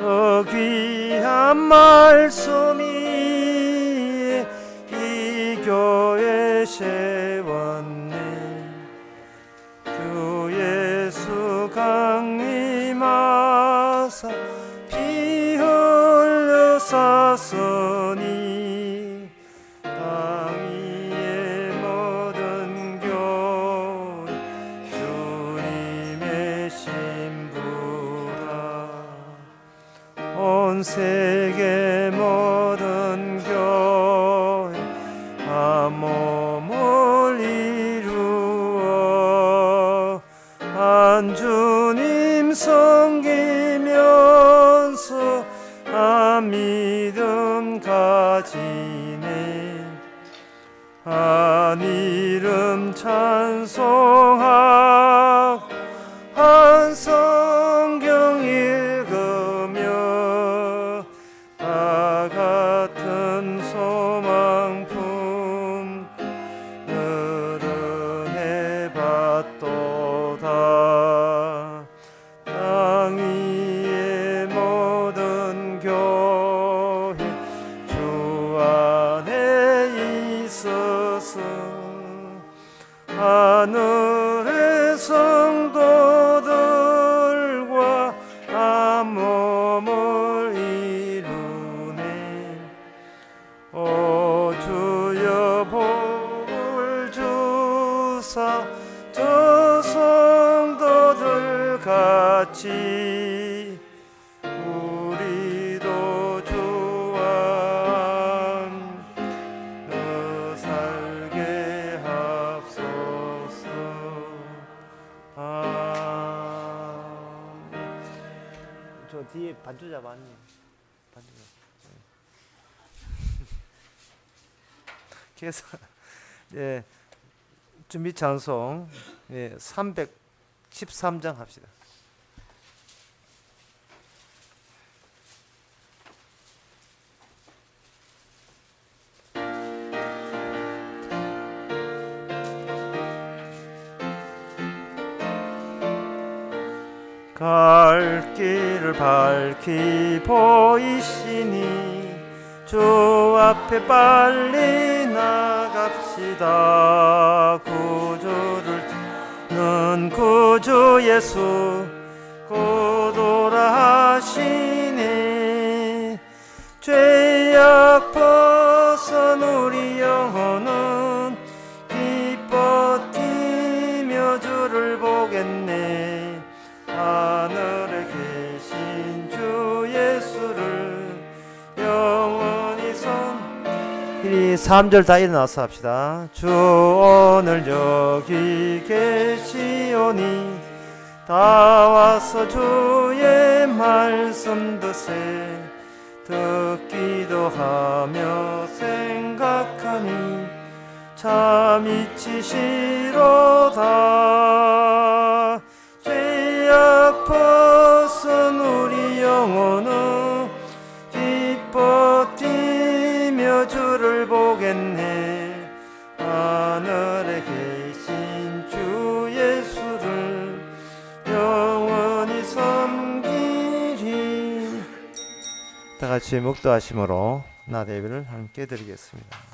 그 귀한 말씀이 이 교회 세웠네. 주 예수 강림하사 피 흘려 쌌으니 땅 위의 모든 교회 주님의 신부라. 온 세계 모든 교회 한 몸을 이루어 한 주님 섬기면서 한 믿음 가지네. 한 이름 찬송하고 한 성경 읽으며 다 같은 소망 품고 늘은혜 받도다. 땅 위의 모든 교회 주 안에 있어서 하늘의 성도들과 한 몸을 이루네. 오 주여 복을 주사 저 성도들 같이 우리도 주와 함께 살게 하소서. 저 뒤에 반주 잡았네. 반주 잡. 그래서 예, 준비 찬송 313장 합시다. 갈 길을 밝히 보이시니 주 앞에 빨리 나갑시다. 구주를 는 구주 예수 곧 오라 하시네. 죄악 벗은 우리 영혼은 기뻐 뛰며 주를 보겠네. 하늘에 계신 주 예수를 영원히 이 3절 다 일어나서 합시다. 주 오늘 여기 계시오니 다 와서 주의 말씀 드세. 듣기도 하며 생각하니 참 이치시로다. 죄악 벗은 우리 영혼은 기뻐 뛰며 주를 보겠네. 하늘에 계신 주 예수를 영원히 섬기리. 다 같이 묵도하심으로 낮 예배를 함께 드리겠습니다.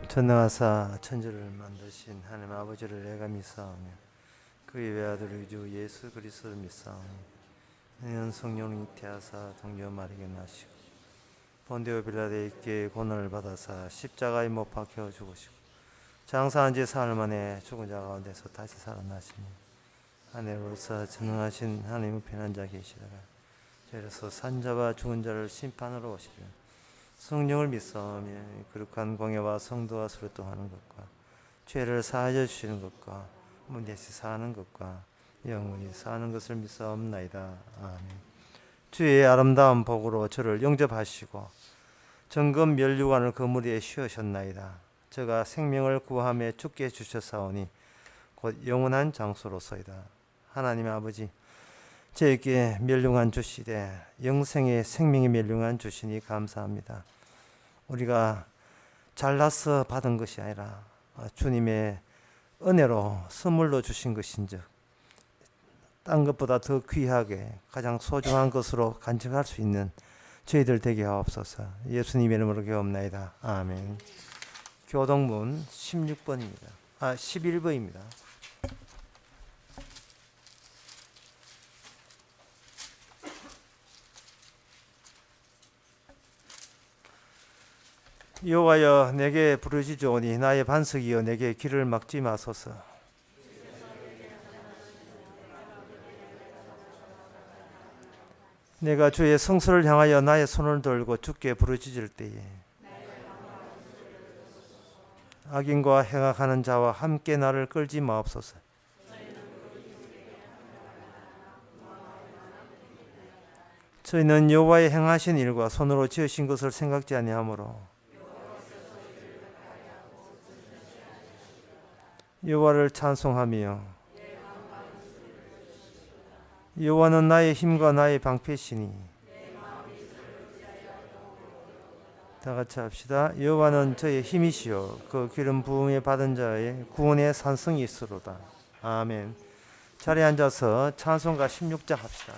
전능하사 천지를 만드신 하나님 아버지를 내가 믿사오며 그의 외아들 주 예수 그리스도를 믿사오니 는 성령이 잉태하사 동정 마리아에게 나시고 본디오 빌라도에게 고난을 받아사 십자가에 못 박혀 죽으시고 장사한 지 사흘 만에 죽은 자 가운데서 다시 살아나시니 하늘로서 전능하신 하나님의 편한 자 계시다가 저희로서 산자와 죽은 자를 심판으로 오시리라. 성령을 믿사오며 거룩한 공예와 성도와 수료통하는 것과 죄를 사하여 주시는 것과 문제시 사는 것과 영원히 사는 것을 믿사옵나이다. 아멘. 주의 아름다운 복으로 저를 영접하시고 정금 면류관을 그물에 씌우셨나이다. 저가 생명을 구함에 주께 주셨사오니 곧 영원한 장소로서이다. 하나님 아버지, 저에게 면류관 주시되 영생의 생명의 면류관 주시니 감사합니다. 우리가 잘나서 받은 것이 아니라 주님의 은혜로 선물로 주신 것인즉 딴 것보다 더 귀하게 가장 소중한 것으로 간직할 수 있는 저희들 되게 하옵소서. 예수님 이름으로 기도합나이다. 아멘. 교동문 16번입니다. 11번입니다. 여호와여 내게 부르짖으오니 나의 반석이여 내게 길을 막지 마소서. 내가 주의 성소를 향하여 나의 손을 들고 주께 부르짖을 때에 악인과 행악하는 자와 함께 나를 끌지 마옵소서. 저희는 여호와의 행하신 일과 손으로 지으신 것을 생각지 아니하므로 여호와를 찬송하며 여호와는 나의 힘과 나의 방패시니 다 같이 합시다. 여호와는 저의 힘이시요 그 기름 부음에 받은 자의 구원의 산성이 있으로다. 아멘. 자리에 앉아서 찬송가 16장 합시다.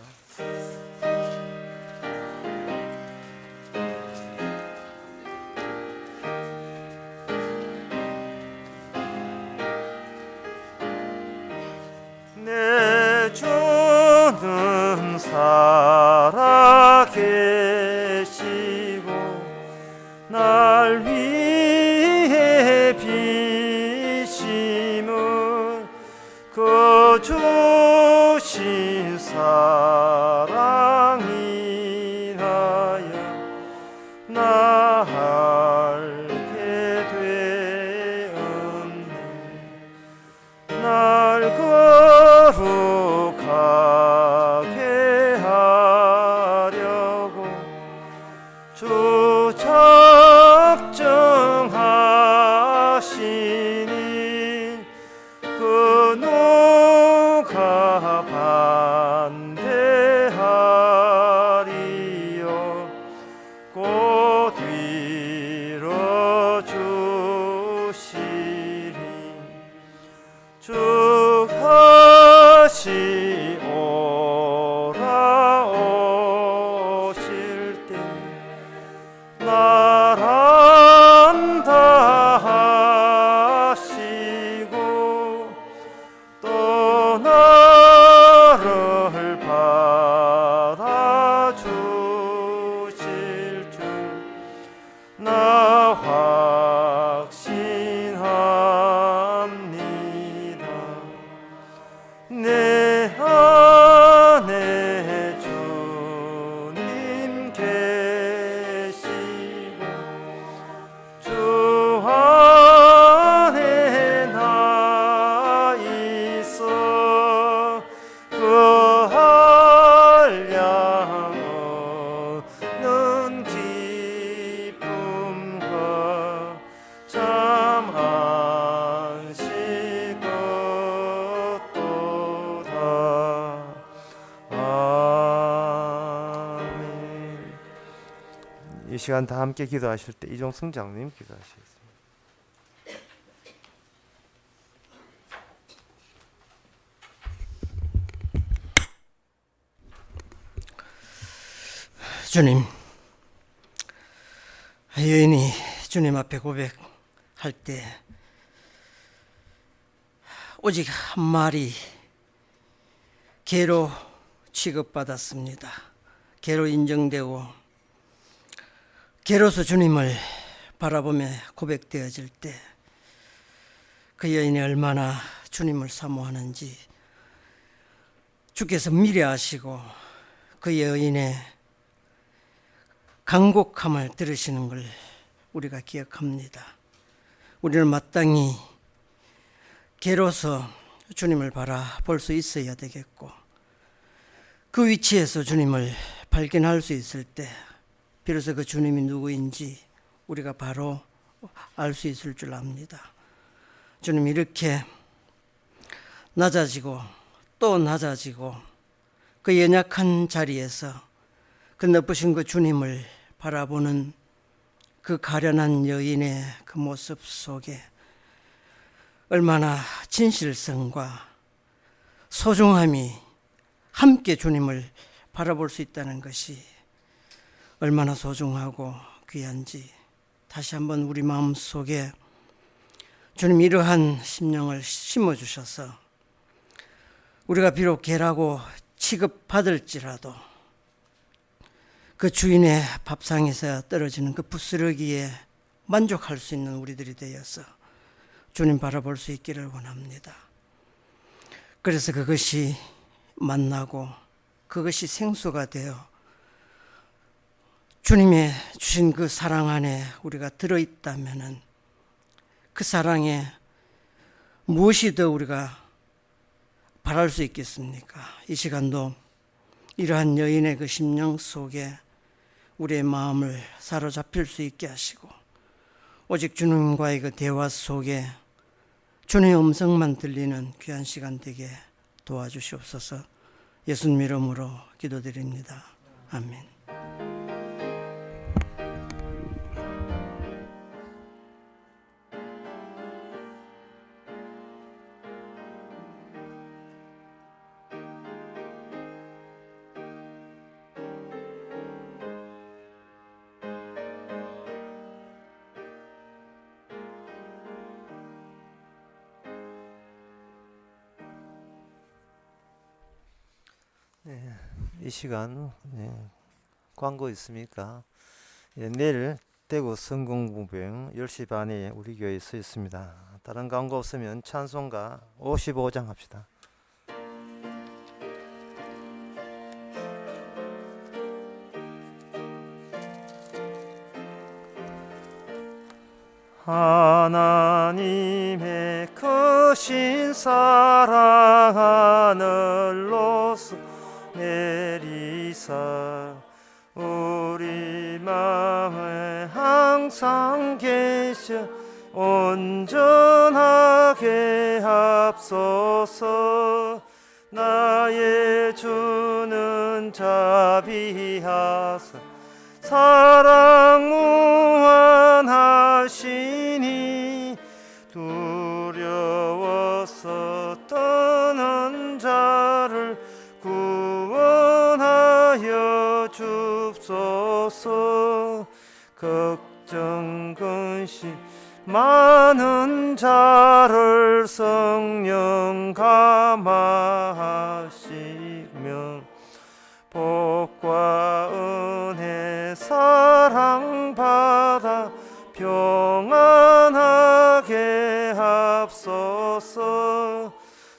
내 주는 살아계시고 날 위해 비심을 그 주신 사랑 인하여 나 알게 되었네. 날 거룩하게 하려고 주 작정하시니 그 누가 반대하리요. 곧 이뤄주시리. 쭉 하시오라 오실 때 날 안다 하시고 또 나를 받아주실 줄 나 확신합니다. 내 안에 주님 계시고 주 안에 나 있어 그 한량 없는 기쁨과 참 안식 얻도다. 아멘. 이 시간 다 함께 기도하실 때 이종승 장로님 기도하시겠습니다. 주님, 여인이 주님 앞에 고백할 때 오직 한 마리 개로 취급받았습니다. 개로 인정되고 개로서 주님을 바라보며 고백되어질 때 그 여인이 얼마나 주님을 사모하는지 주께서 미래하시고 그 여인의 간곡함을 들으시는 걸 우리가 기억합니다. 우리는 마땅히 개로서 주님을 바라볼 수 있어야 되겠고, 그 위치에서 주님을 발견할 수 있을 때 비로소 그 주님이 누구인지 우리가 바로 알 수 있을 줄 압니다. 주님 이렇게 낮아지고 또 낮아지고 그 연약한 자리에서 그 높으신 그 주님을 바라보는 그 가련한 여인의 그 모습 속에 얼마나 진실성과 소중함이 함께 주님을 바라볼 수 있다는 것이 얼마나 소중하고 귀한지 다시 한번 우리 마음속에 주님 이러한 심령을 심어주셔서 우리가 비록 개라고 취급받을지라도 그 주인의 밥상에서 떨어지는 그 부스러기에 만족할 수 있는 우리들이 되어서 주님 바라볼 수 있기를 원합니다. 그래서 그것이 만나고 그것이 생수가 되어 주님의 주신 그 사랑 안에 우리가 들어있다면은 그 사랑에 무엇이 더 우리가 바랄 수 있겠습니까? 이 시간도 이러한 여인의 그 심령 속에 우리의 마음을 사로잡힐 수 있게 하시고 오직 주님과의 그 대화 속에 주님의 음성만 들리는 귀한 시간 되게 도와주시옵소서. 예수님 이름으로 기도드립니다. 아멘. 이 시간 광고 있습니까? 내일 대구 성공부병 10시 반에 우리 교회에 서 있습니다. 다른 광고 없으면 찬송가 55장 합시다. 하나님의 크신 사랑 하늘로서 내리사 우리 마음에 항상 계셔 온전하게 합소서. 나의 주는 자비하사 사랑 무한하시니 두려워서 떠는 자를 구원하여 줍소서. 걱정 근심 많은 자를 성령 감화하시며 복과 은혜 사랑받아 평안하게 합소서.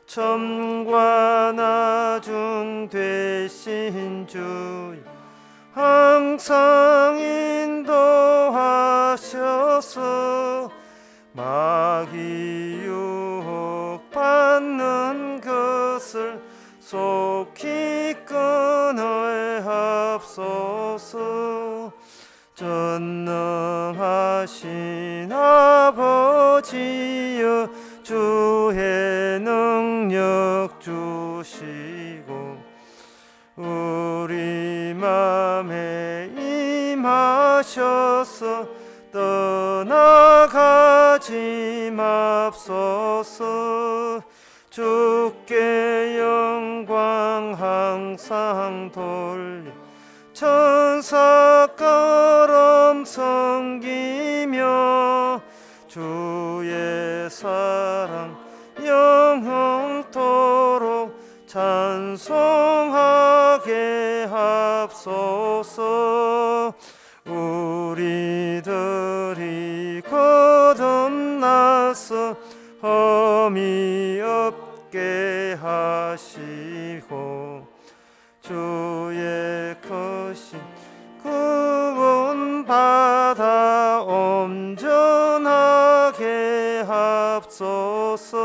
점과 나중 되신 주여 항상 인도하셔서 마귀 유혹받는 것을 속히 끊어합소서. 전능하신 아버지여 주의 능력 주시고 우리 맘에 임하셔서 떠나가지 맙소서. 주께 영광 항상 돌려 천사처럼 섬기며 주의 사랑 영원토록 찬송하게 합소서. 우리들이 거듭나서 험이 없게 하시고 주의 크신 구원받아 온전하게 합소서.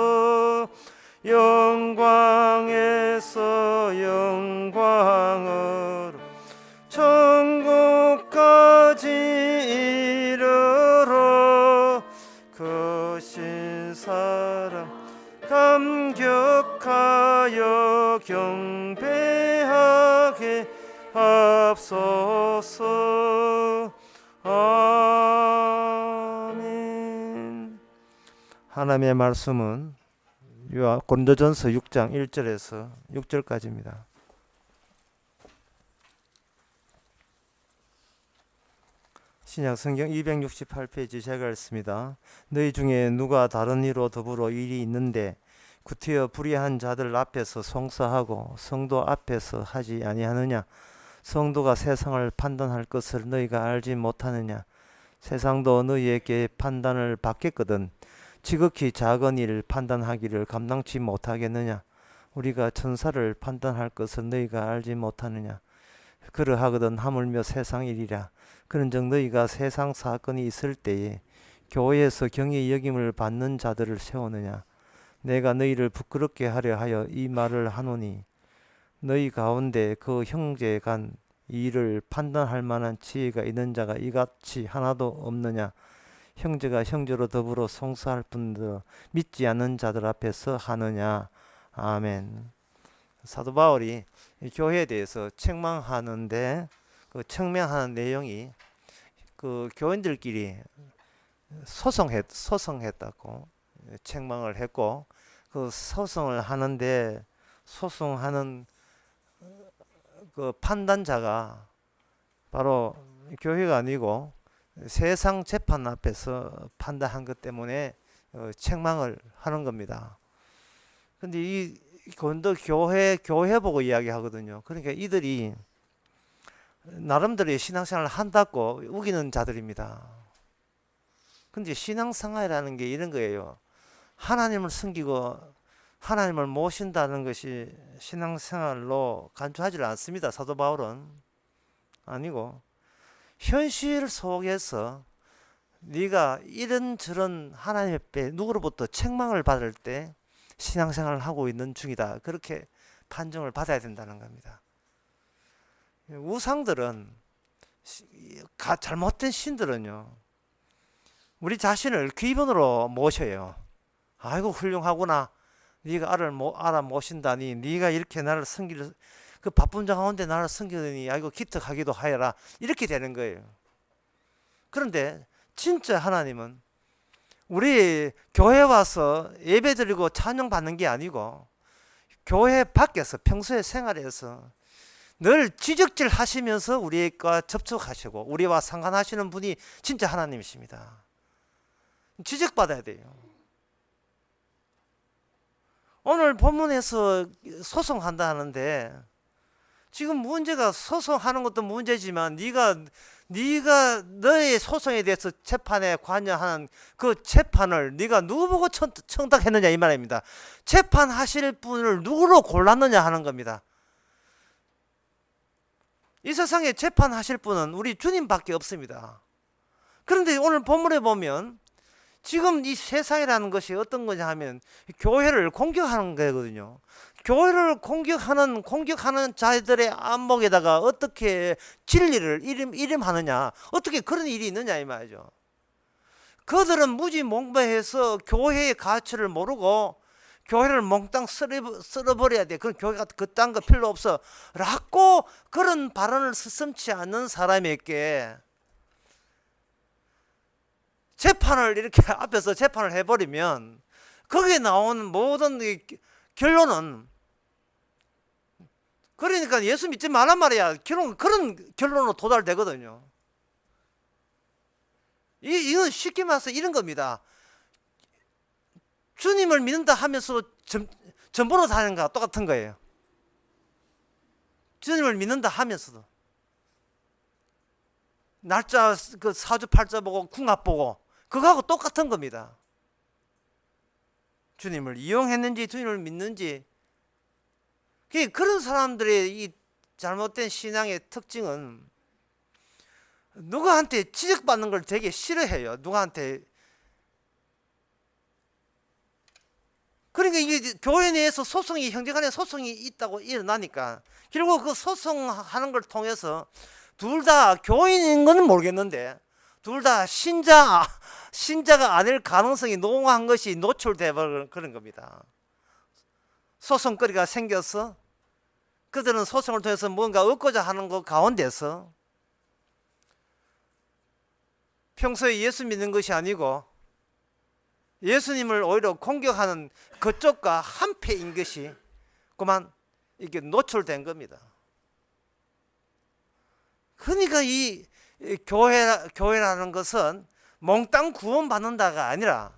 영광에서 영광으로 천국까지 이르러 그 신사람 감격하여 경배하게 앞서서. 아멘. 하나님의 말씀은 고린도전서 6장 1절에서 6절까지입니다. 신약 성경 268페이지 제가 읽습니다. 너희 중에 누가 다른 이로 더불어 일이 있는데 구태여 불의한 자들 앞에서 송사하고 성도 앞에서 하지 아니하느냐? 성도가 세상을 판단할 것을 너희가 알지 못하느냐? 세상도 너희에게 판단을 받겠거든 지극히 작은 일을 판단하기를 감당치 못하겠느냐? 우리가 천사를 판단할 것을 너희가 알지 못하느냐? 그러하거든 하물며 세상 일이라. 그런즉 너희가 세상 사건이 있을 때에 교회에서 경외 여김을 받는 자들을 세우느냐? 내가 너희를 부끄럽게 하려 하여 이 말을 하노니 너희 가운데 그 형제 간 일을 판단할 만한 지혜가 있는 자가 이같이 하나도 없느냐? 형제가 형제로 더불어 송사할 뿐더러 믿지 않는 자들 앞에서 하느냐? 아멘. 사도 바울이 교회에 대해서 책망하는데 그 책망하는 내용이 그 교인들끼리 소송했다고 책망을 했고, 그 소송을 하는데 소송하는 그 판단자가 바로 교회가 아니고 세상 재판 앞에서 판단한 것 때문에 책망을 하는 겁니다. 근데 이 고린도 교회 보고 이야기하거든요. 그러니까 이들이 나름대로의 신앙생활을 한다고 우기는 자들입니다. 근데 신앙생활이라는 게 이런 거예요. 하나님을 섬기고 하나님을 모신다는 것이 신앙생활로 간주하지 않습니다. 사도 바울은 아니고, 현실 속에서 네가 이런저런 하나님 앞에 누구로부터 책망을 받을 때 신앙생활을 하고 있는 중이다, 그렇게 판정을 받아야 된다는 겁니다. 우상들은, 잘못된 신들은요, 우리 자신을 귀본으로 모셔요. 아이고 훌륭하구나, 네가 알아 모신다니, 네가 이렇게 나를 섬기를, 그 바쁜 가운데 나를 섬기더니 아이고 기특하기도 하여라, 이렇게 되는 거예요. 그런데 진짜 하나님은 우리 교회 와서 예배 드리고 찬양 받는 게 아니고 교회 밖에서 평소의 생활에서 늘 지적질 하시면서 우리과 접촉하시고 우리와 상관하시는 분이 진짜 하나님이십니다. 지적받아야 돼요. 오늘 본문에서 소송한다 하는데, 지금 문제가 소송하는 것도 문제지만 네가 너의 소송에 대해서 재판에 관여하는 그 재판을 네가 누구 보고 청탁했느냐 이 말입니다. 재판하실 분을 누구로 골랐느냐 하는 겁니다. 이 세상에 재판하실 분은 우리 주님밖에 없습니다. 그런데 오늘 본문에 보면 지금 이 세상이라는 것이 어떤 거냐 하면 교회를 공격하는 거거든요. 교회를 공격하는 자들의 안목에다가 어떻게 진리를 이름하느냐, 어떻게 그런 일이 있느냐 이 말이죠. 그들은 무지몽매해서 교회의 가치를 모르고 교회를 몽땅 쓸어버려야 돼. 그런 교회가 그딴 거 필요 없어 라고 그런 발언을 스슴치 않는 사람에게 재판을 이렇게 앞에서 재판을 해버리면 거기에 나오는 모든 결론은, 그러니까 예수 믿지 말란 말이야. 그런 결론으로 도달되거든요. 이건 쉽게 말해서 이런 겁니다. 주님을 믿는다 하면서 전보로 다니는 거와 똑같은 거예요. 주님을 믿는다 하면서도 날짜 그 사주팔자 보고 궁합 보고 그거하고 똑같은 겁니다. 주님을 이용했는지 주님을 믿는지. 그런 사람들의 이 잘못된 신앙의 특징은 누구한테 지적받는 걸 되게 싫어해요. 누구한테 그러니까 이게 교회 내에서 소송이, 형제간에 소송이 있다고 일어나니까 결국 그 소송하는 걸 통해서 둘 다 교인인 건 모르겠는데 둘 다 신자가 아닐 가능성이 농후한 것이 노출돼 버린 그런 겁니다. 소송거리가 생겨서 그들은 소송을 통해서 뭔가 얻고자 하는 것 가운데서 평소에 예수 믿는 것이 아니고 예수님을 오히려 공격하는 그쪽과 한패인 것이 그만 이게 노출된 겁니다. 그러니까 이 교회라는 것은 몽땅 구원받는다가 아니라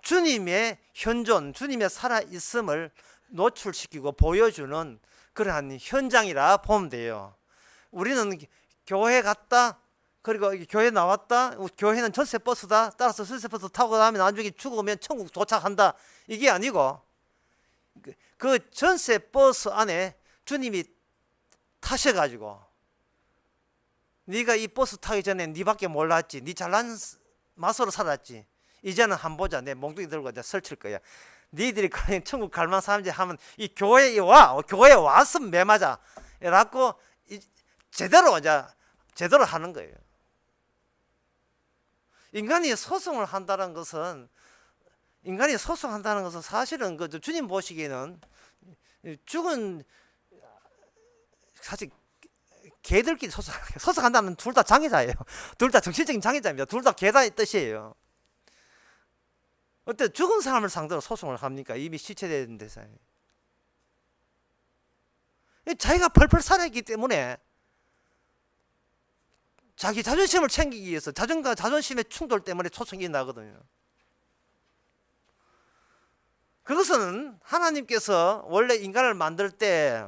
주님의 현존, 주님의 살아있음을 노출시키고 보여주는 그러한 현장이라 보면 돼요. 우리는 교회 갔다, 그리고 교회 나왔다, 교회는 전세버스다, 따라서 전세버스 타고 나면 나중에 죽으면 천국 도착한다, 이게 아니고 그 전세버스 안에 주님이 타셔가지고 네가 이 버스 타기 전에 네밖에 몰랐지, 네 잘난 맛으로 살았지, 이제는 한번 보자, 내 몽둥이 들고 이제 설칠 거야. 니들이 그냥 천국 갈만 사람들 하면 이 교회에 와서 매맞아 라고 제대로 하는 거예요. 인간이 소송한다는 것은 사실은 그 주님 보시기에는 죽은 사실 개들끼리 소송한다면 둘 다 장애자예요. 둘 다 정신적인 장애자입니다. 둘 다 개다의 뜻이에요. 어때 죽은 사람을 상대로 소송을 합니까? 이미 시체된 데서. 자기가 펄펄 살아있기 때문에 자기 자존심을 챙기기 위해서 자존심의 충돌 때문에 소송이 나거든요. 그것은 하나님께서 원래 인간을 만들 때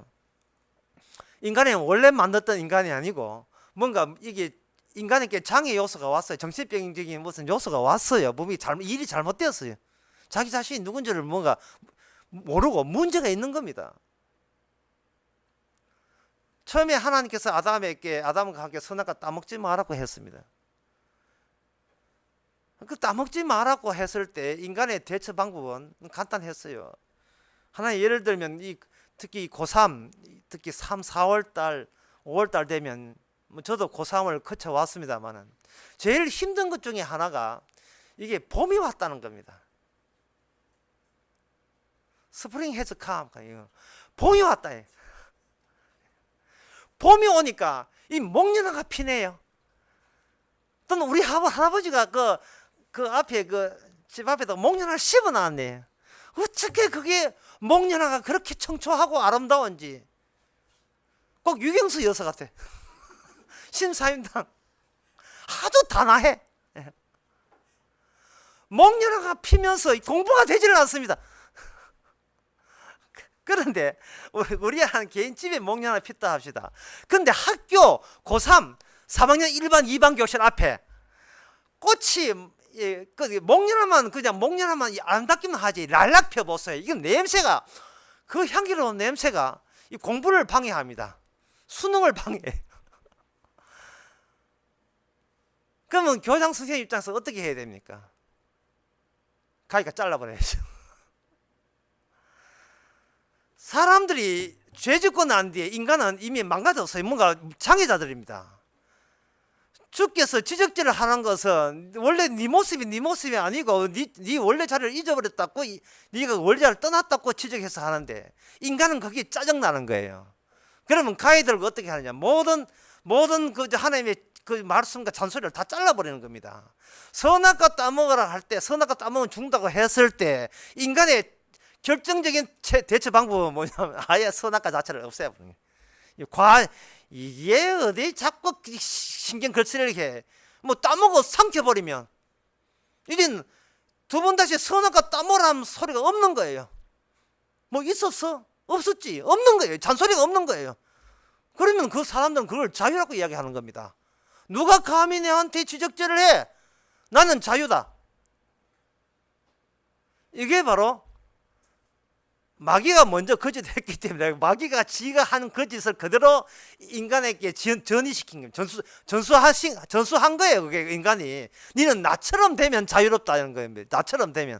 인간이 원래 만들었던 인간이 아니고 뭔가 이게 인간에게 장애 요소가 왔어요. 정신병적인 무슨 요소가 왔어요. 몸이 일이 잘못되었어요. 자기 자신이 누군지를 뭔가 모르고 문제가 있는 겁니다. 처음에 하나님께서 아담과 함께 선악과 따먹지 말라고 했습니다. 그 따먹지 말라고 했을 때 인간의 대처 방법은 간단했어요. 하나 예를 들면 특히 고3, 특히 3, 4월달, 5월달 되면 저도 고3을 거쳐왔습니다만은 제일 힘든 것 중에 하나가 이게 봄이 왔다는 겁니다. 스프링 해즈 캄, 봄이 왔다. 봄이 오니까 이 목련화가 피네요. 또는 우리 할아버지가 그 앞에 집 앞에다 목련화를 심어놨네. 어떻게 그게 목련화가 그렇게 청초하고 아름다운지. 꼭 유경수 여사 같아. 신사임당 아주 단아해. 목련화가 피면서 공부가 되지는 않습니다. 그런데 우리 한 개인 집에 목련화 폈다 합시다. 그런데 학교 고3 3학년 1반 2반 교실 앞에 꽃이 목련화만 아름답기만 하지 랄락 펴보세요. 이건 냄새가, 그 향기로운 냄새가 이 공부를 방해합니다. 수능을 방해해요. 그러면 교장 선생님 입장에서 어떻게 해야 됩니까? 가위가 잘라버려야죠. 사람들이 죄 짓고 난 뒤에 인간은 이미 망가졌어요. 뭔가 장애자들입니다. 주께서 지적질을 하는 것은 원래 네 모습이 아니고 네 원래 자리를 잊어버렸다고, 네가 원래 자리를 떠났다고 지적해서 하는데 인간은 그게 짜증나는 거예요. 그러면 가위 들고 어떻게 하느냐? 모든 그 하나님의 그 말씀과 잔소리를 다 잘라버리는 겁니다. 선악과 따먹으라 할 때, 선악과 따먹으면 죽는다고 했을 때 인간의 결정적인 대처 방법은 뭐냐면 아예 선악과 자체를 없애버리는 거예요. 이게 어디 자꾸 신경 걸치려고 해. 뭐 따먹어 삼켜버리면 이젠 두 번 다시 선악과 따먹으라는 소리가 없는 거예요. 뭐 있었어? 없었지? 없는 거예요. 잔소리가 없는 거예요. 그러면 그 사람들은 그걸 자유라고 이야기하는 겁니다. 누가 감히 내한테 지적질을 해? 나는 자유다. 이게 바로 마귀가 먼저 거짓했기 때문에 마귀가 지가 한 거짓을 그대로 인간에게 전이시킨 거예요. 전수한 거예요. 그게 인간이. 니는 나처럼 되면 자유롭다는 거예요. 나처럼 되면.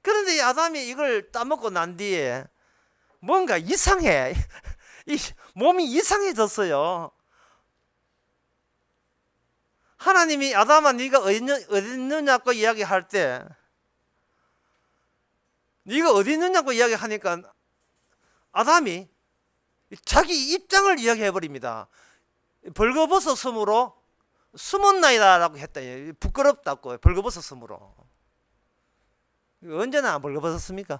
그런데 이 아담이 이걸 따먹고 난 뒤에 뭔가 이상해. 이 몸이 이상해졌어요. 하나님이 아담아 네가 어디 있느냐고 이야기할 때, 네가 어디 있느냐고 이야기하니까 아담이 자기 입장을 이야기해 버립니다. 벌거벗어 섬으로 숨었나이다 라고 했다. 부끄럽다고 벌거벗어 섬으로. 언제나 벌거벗었습니까?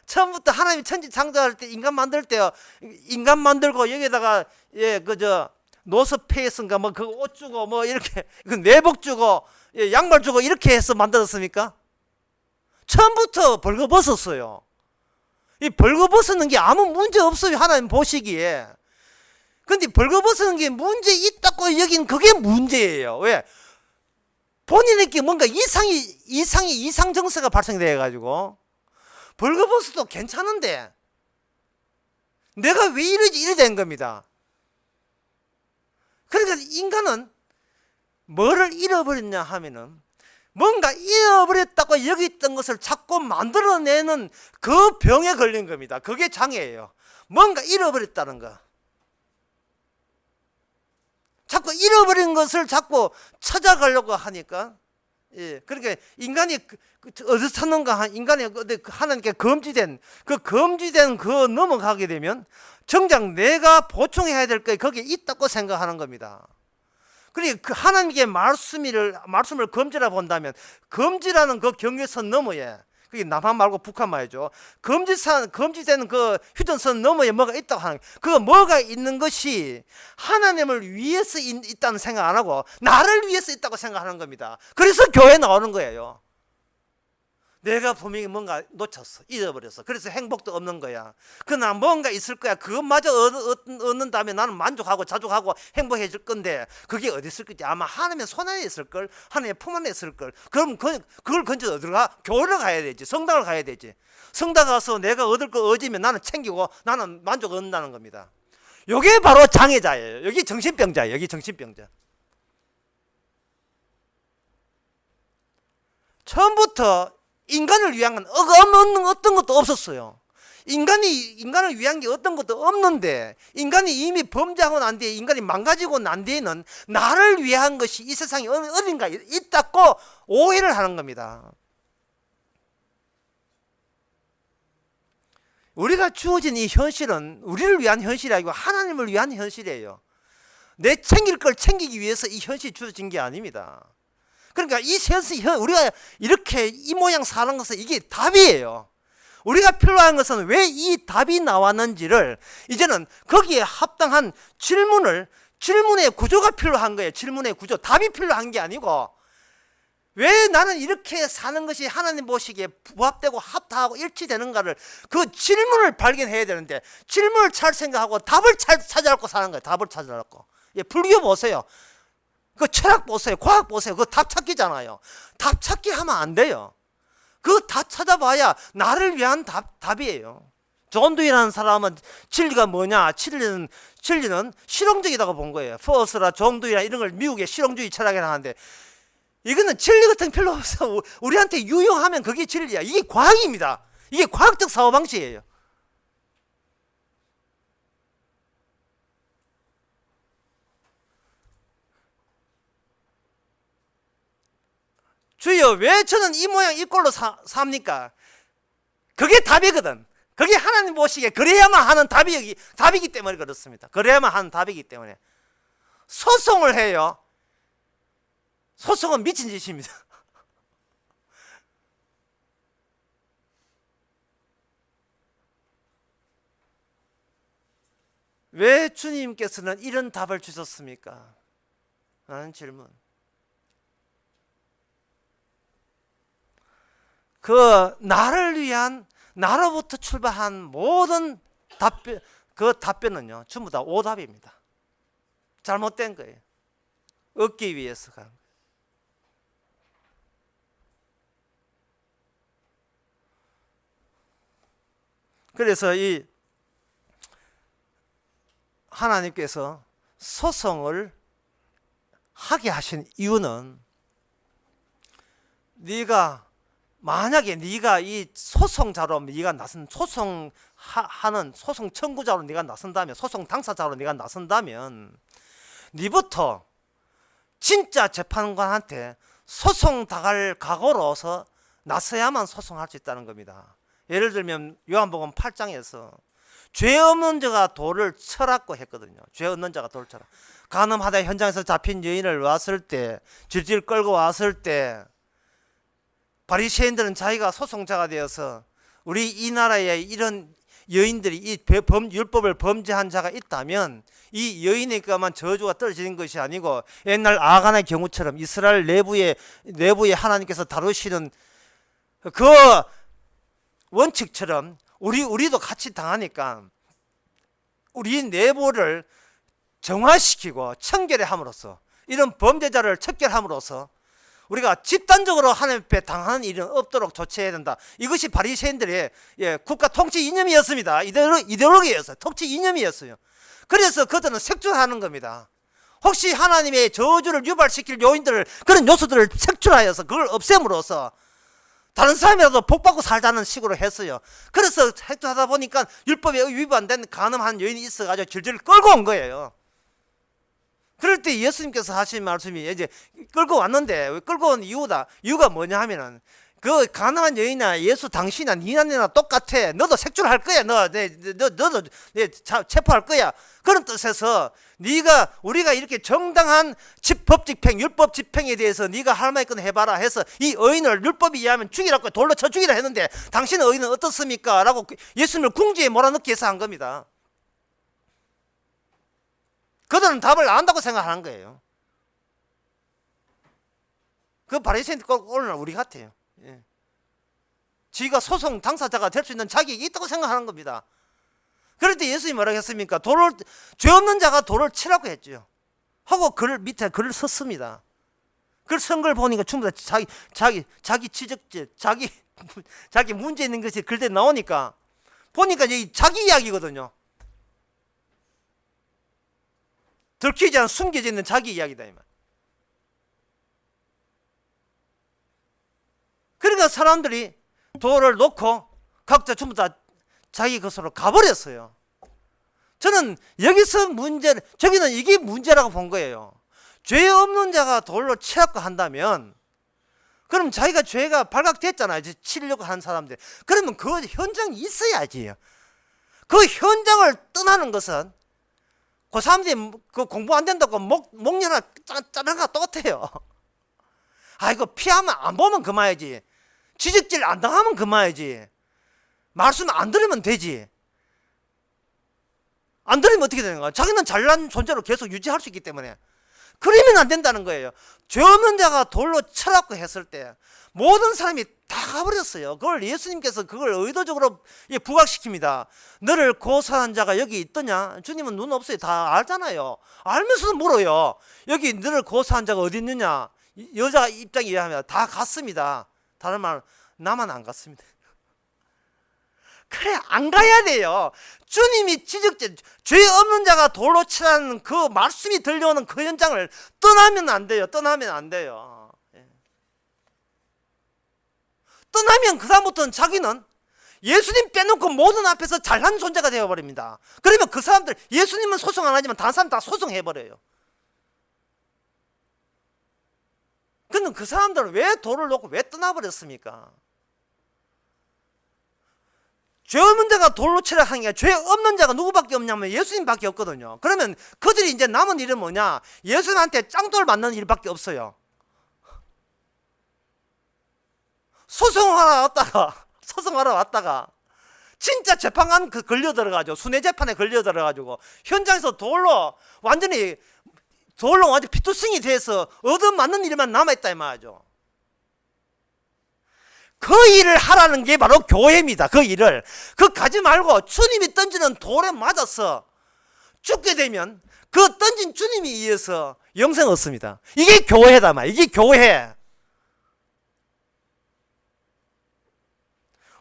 처음부터 하나님이 천지 창조할 때 인간 만들 때요, 인간 만들고 여기다가 노스페이스인가 뭐 그 옷 주고 뭐 이렇게 그 내복 주고 양말 주고 이렇게 해서 만들었습니까? 처음부터 벌거벗었어요. 이 벌거벗는 게 아무 문제 없어요, 하나님 보시기에. 근데 벌거벗는 게 문제 있다고 여긴 그게 문제예요. 왜? 본인에게 뭔가 이상 정세가 발생돼 가지고 벌거벗어도 괜찮은데 내가 왜 이래 된 겁니다. 그러니까 인간은 뭐를 잃어버렸냐 하면은 뭔가 잃어버렸다고 여기 있던 것을 자꾸 만들어내는 그 병에 걸린 겁니다. 그게 장애예요. 뭔가 잃어버렸다는 거. 자꾸 잃어버린 것을 자꾸 찾아가려고 하니까, 그러니까 인간이 어디서 찾는가, 인간이 하나님께 검지된 그 넘어가게 되면 정작 내가 보충해야 될 게 거기에 있다고 생각하는 겁니다. 그러니까 그 하나님께 말씀을 검지라 본다면 검지라는 그 경계선 너머에, 그게 남한 말고 북한 말이죠. 검지되는 그 휴전선 너머에 뭐가 있다고 하는, 그 뭐가 있는 것이 하나님을 위해서 있다는 생각 안 하고 나를 위해서 있다고 생각하는 겁니다. 그래서 교회 나오는 거예요. 내가 분명히 뭔가 놓쳤어, 잊어버렸어. 그래서 행복도 없는 거야. 그러나 뭔가 있을 거야. 그것마저 얻는 다음에 나는 만족하고 자족하고 행복해질 건데 그게 어디 있을 거지? 아마 하나님의 손 안에 있을 걸, 하나님의 품 안에 있을 걸. 그럼 그걸 건져 어디로 가? 교회를 가야 되지, 성당을 가야 되지. 성당 가서 내가 얻을 거 얻으면 나는 챙기고 나는 만족 얻는다는 겁니다. 이게 바로 장애자예요. 여기 정신병자예요. 여기 정신병자. 처음부터 인간을 위한 건 어떤 것도 없었어요. 인간을 위한 게 어떤 것도 없는데, 인간이 이미 범죄하고 난 뒤에, 인간이 망가지고 난 뒤에는 나를 위한 것이 이 세상에 어딘가 있다고 오해를 하는 겁니다. 우리가 주어진 이 현실은 우리를 위한 현실이 아니고 하나님을 위한 현실이에요. 내 챙길 걸 챙기기 위해서 이 현실이 주어진 게 아닙니다. 그러니까 이 현실, 우리가 이렇게 이 모양 사는 것은 이게 답이에요. 우리가 필요한 것은 왜 이 답이 나왔는지를 이제는 거기에 합당한 질문의 구조가 필요한 거예요. 질문의 구조. 답이 필요한 게 아니고 왜 나는 이렇게 사는 것이 하나님 보시기에 부합되고 합당하고 일치되는가를, 그 질문을 발견해야 되는데, 질문을 잘 생각하고 답을 찾아갖고 사는 거예요. 답을 찾아갖고. 불교 보세요. 그 철학 보세요. 과학 보세요. 그거 답 찾기잖아요. 답 찾기 하면 안 돼요. 그거 다 찾아봐야 나를 위한 답이에요. 존 두이라는 사람은 진리가 뭐냐? 진리는 실용적이라고 본 거예요. 퍼스라 존 두이라 이런 걸 미국의 실용주의 철학이라고 하는데, 이거는 진리 같은 게 별로 없어. 우리한테 유용하면 그게 진리야. 이게 과학입니다. 이게 과학적 사고방식이에요. 주여 왜 저는 이 모양 이 꼴로 삽니까? 그게 답이거든. 그게 하나님 보시기에 그래야만 하는 답이기 때문에 그렇습니다. 그래야만 하는 답이기 때문에. 소송을 해요. 소송은 미친 짓입니다. 왜 주님께서는 이런 답을 주셨습니까? 라는 질문. 그 나를 위한, 나로부터 출발한 모든 답변, 그 답변은요 전부 다 오답입니다. 잘못된 거예요. 얻기 위해서 간 거예요. 그래서 이 하나님께서 소송을 하게 하신 이유는 네가 만약에 네가 이 소송자로 네가 나선 소송하는 소송 청구자로 네가 나선다면, 소송 당사자로 네가 나선다면 네부터 진짜 재판관한테 소송 당할 각오로서 나서야만 소송할 수 있다는 겁니다. 예를 들면 요한복음 8장에서 죄 없는 자가 돌을 쳐라고 했거든요. 죄 없는 자가 돌을 쳐라. 간음하다 현장에서 잡힌 여인을 왔을 때, 질질 끌고 왔을 때 바리새인들은 자기가 소송자가 되어서 우리 이 나라에 이런 여인들이 이 율법을 범죄한 자가 있다면 이 여인에게만 저주가 떨어지는 것이 아니고 옛날 아간의 경우처럼 이스라엘 내부에 하나님께서 다루시는 그 원칙처럼 우리도 같이 당하니까 우리 내부를 정화시키고 청결해 함으로써, 이런 범죄자를 척결함으로써 우리가 집단적으로 하나님 앞에 당하는 일은 없도록 조치해야 된다. 이것이 바리새인들의 국가 통치 이념이었습니다. 이데올로기였어요. 통치 이념이었어요. 그래서 그들은 색출하는 겁니다. 혹시 하나님의 저주를 유발시킬 요인들을, 그런 요소들을 색출하여서 그걸 없앰으로써 다른 사람이라도 복받고 살자는 식으로 했어요. 그래서 색출하다 보니까 율법에 위반된 간음한 여인이 있어가지고 질질 끌고 온 거예요. 그럴 때 예수님께서 하신 말씀이, 이제 끌고 왔는데 왜 끌고 온 이유가 뭐냐 하면은, 그 가난한 여인이나 예수 당신이나 니나나 똑같아. 너도 색출할 거야. 너도 체포할 거야. 그런 뜻에서 우리가 이렇게 정당한 법 집행, 율법 집행에 대해서 네가 할 말건 해봐라 해서 이 의인을 율법에 의하면 죽이라고 돌로 쳐 죽이라 했는데 당신의 의인은 어떻습니까? 라고 예수님을 궁지에 몰아넣기 위해서 한 겁니다. 그들은 답을 안다고 생각하는 거예요. 그 바리새인들 꼭 오늘날 우리 같아요. 지가 소송 당사자가 될 수 있는 자격이 있다고 생각하는 겁니다. 그럴 때 예수님이 뭐라고 했습니까? 죄 없는 자가 돌을 치라고 했죠. 하고 밑에 글을 썼습니다. 글 쓴 걸 보니까 전부 다 자기 지적질, 자기 문제 있는 것이 글대로 나오니까 보니까 여기 자기 이야기거든요. 들키지 않은 숨겨져 있는 자기 이야기다 이 말. 그러니까 사람들이 돌을 놓고 각자 전부 다 자기 것으로 가버렸어요. 저는 여기서 저기는 이게 문제라고 본 거예요. 죄 없는 자가 돌로 치라고 한다면, 그럼 자기가 죄가 발각됐잖아요. 이제 치려고 하는 사람들. 그러면 그 현장이 있어야지. 그 현장을 떠나는 것은 그 사람들이 그 공부 안 된다고 목련화 짜증가 똑같아요. 이거 피하면 안 보면 그만이지. 지적질 안 당하면 그만이지. 말씀 안 들으면 되지. 안 들으면 어떻게 되는 거야? 자기는 잘난 존재로 계속 유지할 수 있기 때문에. 그러면 안 된다는 거예요. 죄 없는 자가 돌로 쳐라고 했을 때 모든 사람이 다 가버렸어요. 그걸 예수님께서 그걸 의도적으로 부각시킵니다. 너를 고사한 자가 여기 있더냐? 주님은 눈 없어요. 다 알잖아요. 알면서도 물어요. 여기 너를 고사한 자가 어디 있느냐? 여자 입장에 의하면 다 갔습니다. 다른 말, 나만 안 갔습니다. 그래, 안 가야 돼요. 주님이 죄 없는 자가 돌로 치라는 그 말씀이 들려오는 그 현장을 떠나면 안 돼요. 떠나면 안 돼요. 떠나면 그다음부터는 자기는 예수님 빼놓고 모든 앞에서 잘난 존재가 되어버립니다. 그러면 그 사람들, 예수님은 소송 안 하지만 다른 사람 다 소송해버려요. 근데 그 사람들은 왜 돌을 놓고 왜 떠나버렸습니까? 죄 없는 자가 돌로 치라 하는 게, 죄 없는 자가 누구밖에 없냐면 예수님밖에 없거든요. 그러면 그들이 이제 남은 일은 뭐냐? 예수님한테 짱돌 맞는 일밖에 없어요. 소송하러 왔다가 진짜 재판관 걸려들어가지고 순회 재판에 걸려들어가지고 현장에서 돌로 완전히 피투성이 돼서 얻어맞는 일만 남아있다 이 말이죠. 그 일을 하라는 게 바로 교회입니다. 그 일을. 가지 말고 주님이 던지는 돌에 맞아서 죽게 되면 그 던진 주님이 이어서 영생 얻습니다. 이게 교회다 말. 이게 교회.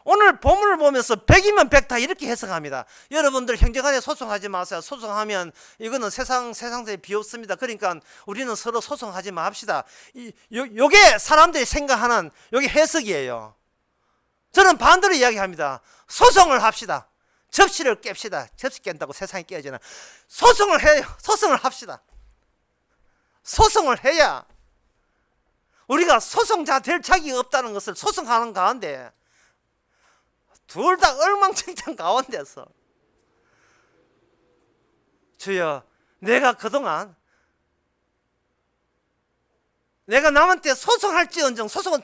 오늘 본문을 보면서 100이면 100 다 이렇게 해석합니다. 여러분들 형제간에 소송하지 마세요. 소송하면 이거는 세상에 비없습니다. 그러니까 우리는 서로 소송하지 맙시다. 요게 사람들이 생각하는 요게 해석이에요. 저는 반대로 이야기합니다. 소송을 합시다. 접시를 깹시다. 접시 깬다고 세상이 깨지나. 소송을 해요. 소송을 합시다. 소송을 해야 우리가 소송자 될 자격이 없다는 것을 소송하는 가운데 둘 다 엉망진창 가운데서 주여, 내가 그동안 내가 남한테 소송할지언정 소송은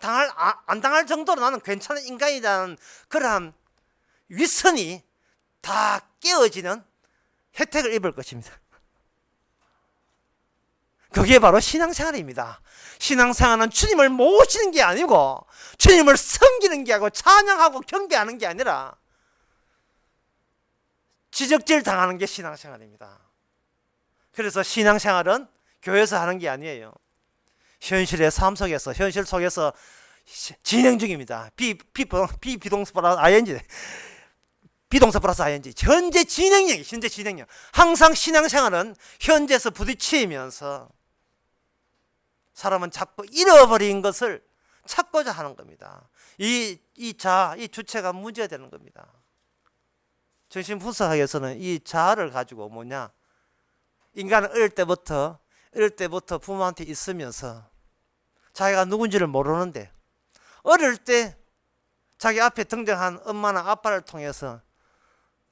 안 당할 정도로 나는 괜찮은 인간이라는 그러한 위선이 다 깨어지는 혜택을 입을 것입니다. 그게 바로 신앙생활입니다. 신앙생활은 주님을 모시는 게 아니고 주님을 섬기는 게 아니고 찬양하고 경배하는 게 아니라 지적질 당하는 게 신앙생활입니다. 그래서 신앙생활은 교회에서 하는 게 아니에요. 현실의 삶 속에서, 현실 속에서 진행 중입니다. 비동사 플러스 ing, 비동사 플러스 ing, 현재 진행형, 현재 진행형. 항상 신앙생활은 현재에서 부딪히면서 사람은 자꾸 잃어버린 것을 찾고자 하는 겁니다. 이 주체가 문제가 되는 겁니다. 정신분석학에서는 이 자아를 가지고 뭐냐, 인간은 어릴 때부터 부모한테 있으면서 자기가 누군지를 모르는데 어릴 때 자기 앞에 등장한 엄마나 아빠를 통해서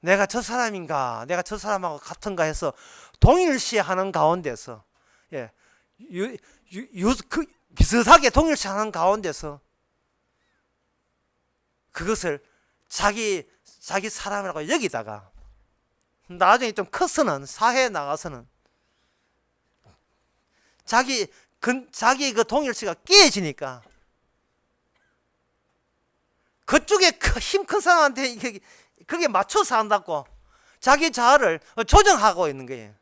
내가 저 사람인가, 내가 저 사람하고 같은가 해서 동일시하는 가운데서, 예, 비슷하게 동일시하는 가운데서 그것을 자기 사람이라고 여기다가 나중에 좀 커서는, 사회에 나가서는 자기 그 동일시가 깨지니까 그쪽에 힘 큰 사람한테 그게 맞춰서 한다고 자기 자아를 조정하고 있는 거예요.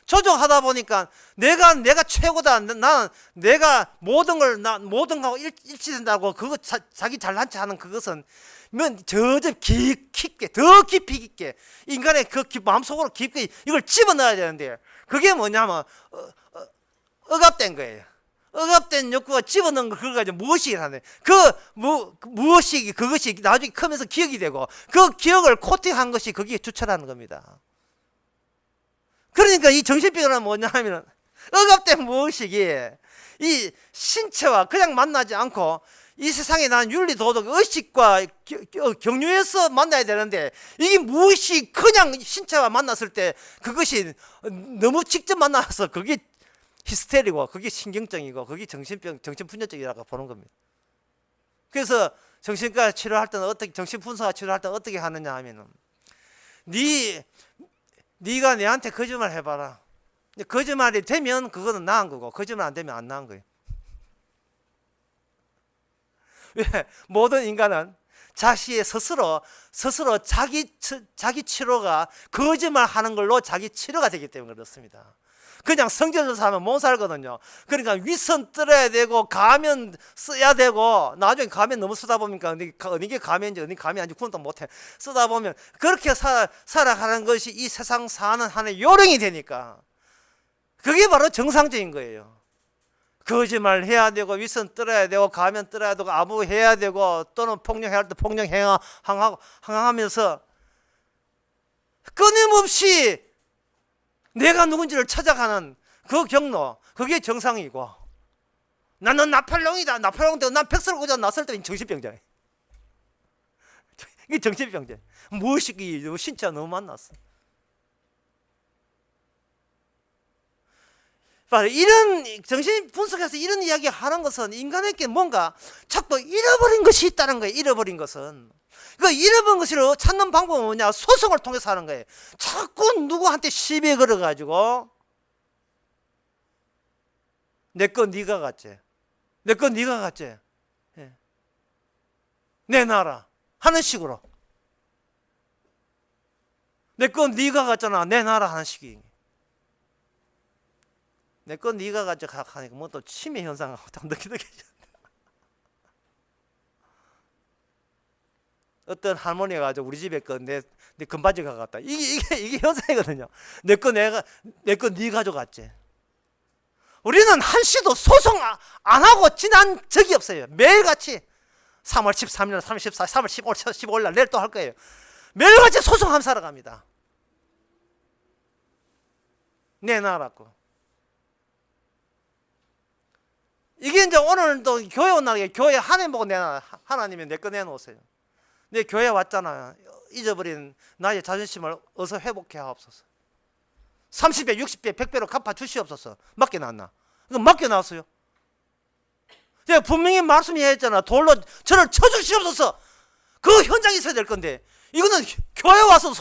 조정하다 보니까 내가 최고다, 나는 내가 모든 거하고 일치된다고 그거 자기 잘난 체 하는 그것은 더 깊이 있게 인간의 그 마음속으로 깊게 이걸 집어넣어야 되는데 그게 뭐냐면 억압된 거예요. 억압된 욕구가 집어넣은 걸 그걸 가지고 무엇이 하네. 그것이 나중에 크면서 기억이 되고 그 기억을 코팅한 것이 그게 주체라는 겁니다. 그러니까 이 정신병은 뭐냐 하면 억압된 무엇이기 이 신체와 그냥 만나지 않고 이 세상에 난 윤리, 도덕, 의식과 경륜에서 만나야 되는데 이게 무엇이 그냥 신체와 만났을 때 그것이 너무 직접 만나서 그게 히스테리고 그게 신경증이고 그게 정신분열증이라고 보는 겁니다. 그래서 정신과 치료할 때는 어떻게, 정신분석과 치료할 때는 어떻게 하느냐 하면은 네가 내한테 거짓말 해봐라. 거짓말이 되면 그거는 나은 거고 거짓말 안 되면 안 나은 거예요. 왜? 모든 인간은 스스로 자기 치료가 거짓말 하는 걸로 자기 치료가 되기 때문에 그렇습니다. 그냥 성질로서 하면 못 살거든요. 그러니까 윗선 떨어야 되고 가면 써야 되고 나중에 가면 너무 쓰다 보니까 어느 게 가면인지 어느 감이 아닌지 구분도 못해. 쓰다 보면 그렇게 살아가는 것이 이 세상 사는 하나의 요령이 되니까 그게 바로 정상적인 거예요. 거짓말 해야 되고 윗선 떨어야 되고 가면 떨어야 되고 아부해야 되고 또는 폭력해야 할 때 폭력 행하면서 끊임없이 내가 누군지를 찾아가는 그 경로, 그게 정상이고 나는 나팔령이다. 나팔령도 난 백설을 고자 났을 때 정신병자야. 이게 정신병자. 무엇이 신체가 너무 만났어. 이런 정신 분석에서 이런 이야기 하는 것은 인간에게 뭔가 자꾸 잃어버린 것이 있다는 거예요. 잃어버린 것은. 그 잃어버린 것을 찾는 방법은 뭐냐? 소송을 통해서 하는 거예요. 자꾸 누구한테 시비 걸어가지고 내 거 네가 갖지, 내 거 네가 갖지, 내놔라 하는 식으로 내 거 네가 갖잖아, 내놔라 하는 식이에요. 내 건 네가 가져 하니까 뭐 또 치매 현상하고 딱 느끼게 어떤 할머니가 가지고 우리 집에 내 금바지가 갔다. 이게 현상이거든요. 내 거 네 가져갔지. 우리는 한시도 소송 안 하고 지난 적이 없어요. 매일같이 3월 13일, 3월 14일, 3월 15일 날 내일 또 할 거예요. 매일같이 소송하면서 살아갑니다. 내놔라고. 이게 이제 오늘도 교회 온 날에 교회 하나님 보고 내놔. 하나님이 내 거 내놓으세요. 내 교회 왔잖아요. 잊어버린 나의 자존심을 어서 회복해 하옵소서. 30배, 60배, 100배로 갚아 주시옵소서. 맡겨놨나? 그럼 맡겨놨어요. 제가 분명히 말씀했잖아. 돌로 저를 쳐주시옵소서. 그 현장에 있어야 될 건데 이거는 교회 와서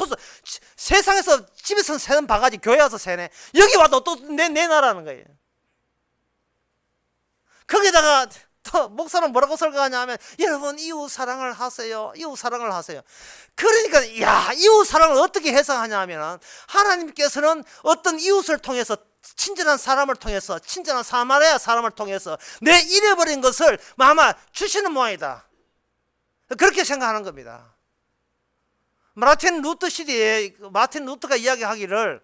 세상에서 집에서 새는 바가지 교회 와서 새네. 여기 와도 또 내놔라는 거예요. 거기다가 또 목사는 뭐라고 설교하냐면 여러분 이웃 사랑을 하세요. 이웃 사랑을 하세요. 그러니까 야 이웃 사랑을 어떻게 해석하냐면 하나님께서는 어떤 이웃을 통해서 친절한 사람을 통해서 친절한 사마리아 사람을 통해서 내 잃어버린 것을 아마 주시는 모양이다. 그렇게 생각하는 겁니다. 마틴 루터 시대에 마틴 루터가 이야기하기를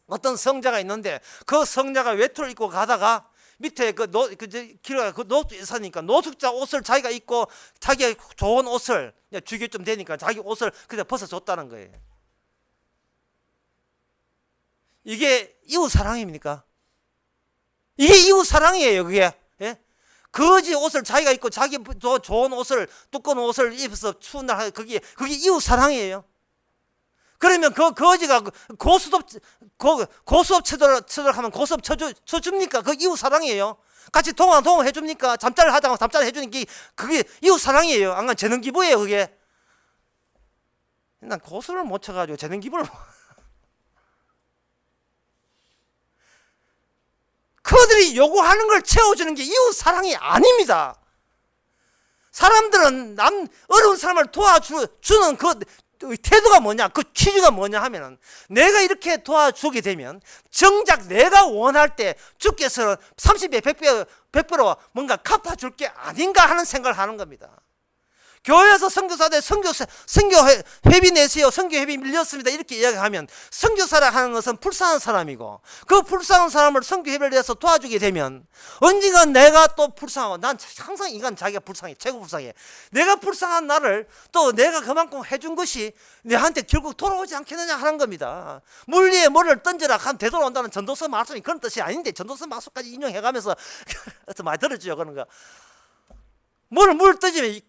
어떤 성자가 있는데 그 성자가 외투를 입고 가다가 밑에 그 노숙자 있으니까 노숙자 옷을 자기가 입고 자기가 좋은 옷을 주기 좀 되니까 자기 옷을 그냥 벗어줬다는 거예요. 이게 이웃 사랑입니까? 이게 이웃 사랑이에요. 그게 예? 거지 옷을 자기가 입고 자기 좋은 옷을 두꺼운 옷을 입어서 추운 날 그게 이웃 사랑이에요. 그러면 그 거지가 고수업 쳐들어가면 고수업 쳐줍니까? 그 이웃 사랑이에요. 같이 동원 해줍니까? 잠자리를 하자고 잠자리 해주니까 그게 이웃 사랑이에요. 안 그러면 재능 기부예요. 그게 난 고수를 못 쳐가지고 재능 기부를 그들이 요구하는 걸 채워주는 게 이웃 사랑이 아닙니다. 사람들은 어려운 사람을 도와주는 그 태도가 뭐냐, 그 취지가 뭐냐 하면은 내가 이렇게 도와주게 되면 정작 내가 원할 때 주께서는 30배, 100배로 뭔가 갚아줄 게 아닌가 하는 생각을 하는 겁니다. 교회에서 선교사들 선교회비 내세요. 선교회비 밀렸습니다. 이렇게 이야기하면 선교사라 하는 것은 불쌍한 사람이고 그 불쌍한 사람을 선교회비를 내서 도와주게 되면 언젠가 내가 또 불쌍하고 난 항상 인간 자기가 불쌍해. 최고 불쌍해. 내가 불쌍한 나를 또 내가 그만큼 해준 것이 내한테 결국 돌아오지 않겠느냐 하는 겁니다. 물 위에 뭐를 던져라 하면 되돌아온다는 전도서 말씀이 그런 뜻이 아닌데 전도서 말씀까지 인용해가면서 많이 들었죠. 그런 거. 물 던지면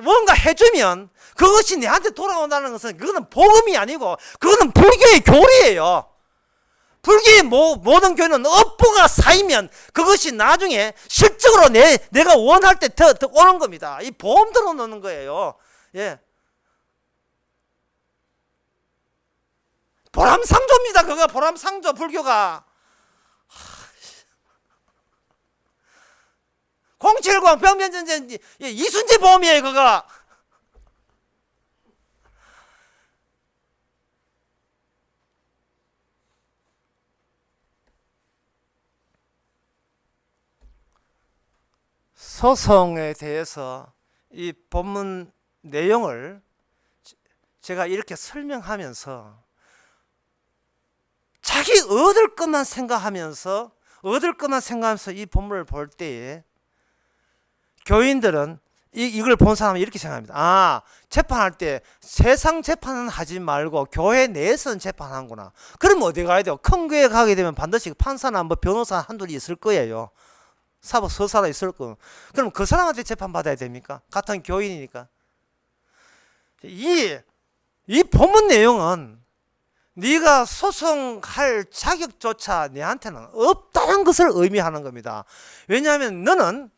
뭔가 해주면 그것이 내한테 돌아온다는 것은 그거는 복음이 아니고 그거는 불교의 교리예요. 불교의 모든 교리는 업보가 쌓이면 그것이 나중에 실적으로 내가 원할 때 더 오는 겁니다. 이 보험 들어놓는 거예요. 예. 보람상조입니다. 그거 보람상조 불교가. 070 병변전쟁 이순재 보험이에요. 그거 소송에 대해서 이 본문 내용을 제가 이렇게 설명하면서 자기 얻을 것만 생각하면서 이 본문을 볼 때에 교인들은 이걸 본 사람은 이렇게 생각합니다. 재판할 때 세상 재판은 하지 말고 교회 내에서는 재판하는구나. 그럼 어디 가야 돼요? 큰 교회 가게 되면 반드시 판사나 변호사 한둘이 있을 거예요. 서사라 있을 거예요. 그럼 그 사람한테 재판받아야 됩니까? 같은 교인이니까. 이 본문 내용은 네가 소송할 자격조차 내한테는 없다는 것을 의미하는 겁니다. 왜냐하면 너는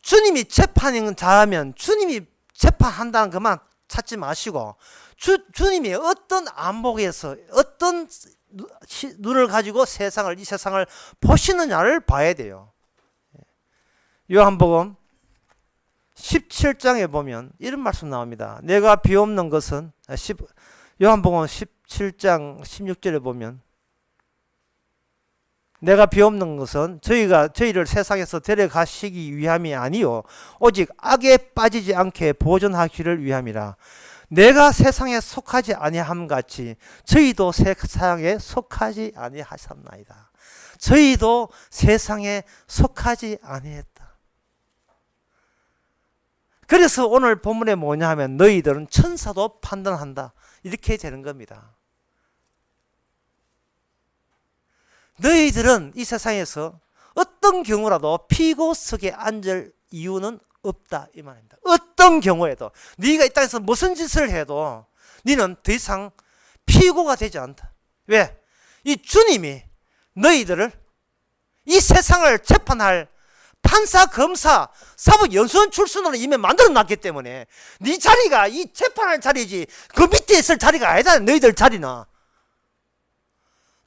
주님이 재판을 잘하면 주님이 재판한다는 것만 찾지 마시고 주님이 어떤 안목에서 어떤 눈을 가지고 이 세상을 보시느냐를 봐야 돼요. 요한복음 17장에 보면 이런 말씀 나옵니다. 내가 비옵는 것은 요한복음 17장 16절에 보면 내가 비옵는 것은 저희를 세상에서 데려가시기 위함이 아니요 오직 악에 빠지지 않게 보존하기를 위함이라. 내가 세상에 속하지 아니함 같이 저희도 세상에 속하지 아니하셨나이다. 저희도 세상에 속하지 아니했다. 그래서 오늘 본문에 뭐냐 하면 너희들은 천사도 판단한다. 이렇게 되는 겁니다. 너희들은 이 세상에서 어떤 경우라도 피고석에 앉을 이유는 없다 이 말입니다. 어떤 경우에도 네가 이 땅에서 무슨 짓을 해도 너는 더 이상 피고가 되지 않다. 왜? 이 주님이 너희들을 이 세상을 재판할 판사, 검사, 사법 연수원 출신으로 이미 만들어 놨기 때문에 네 자리가 이 재판할 자리지 그 밑에 있을 자리가 아니다. 너희들 자리는.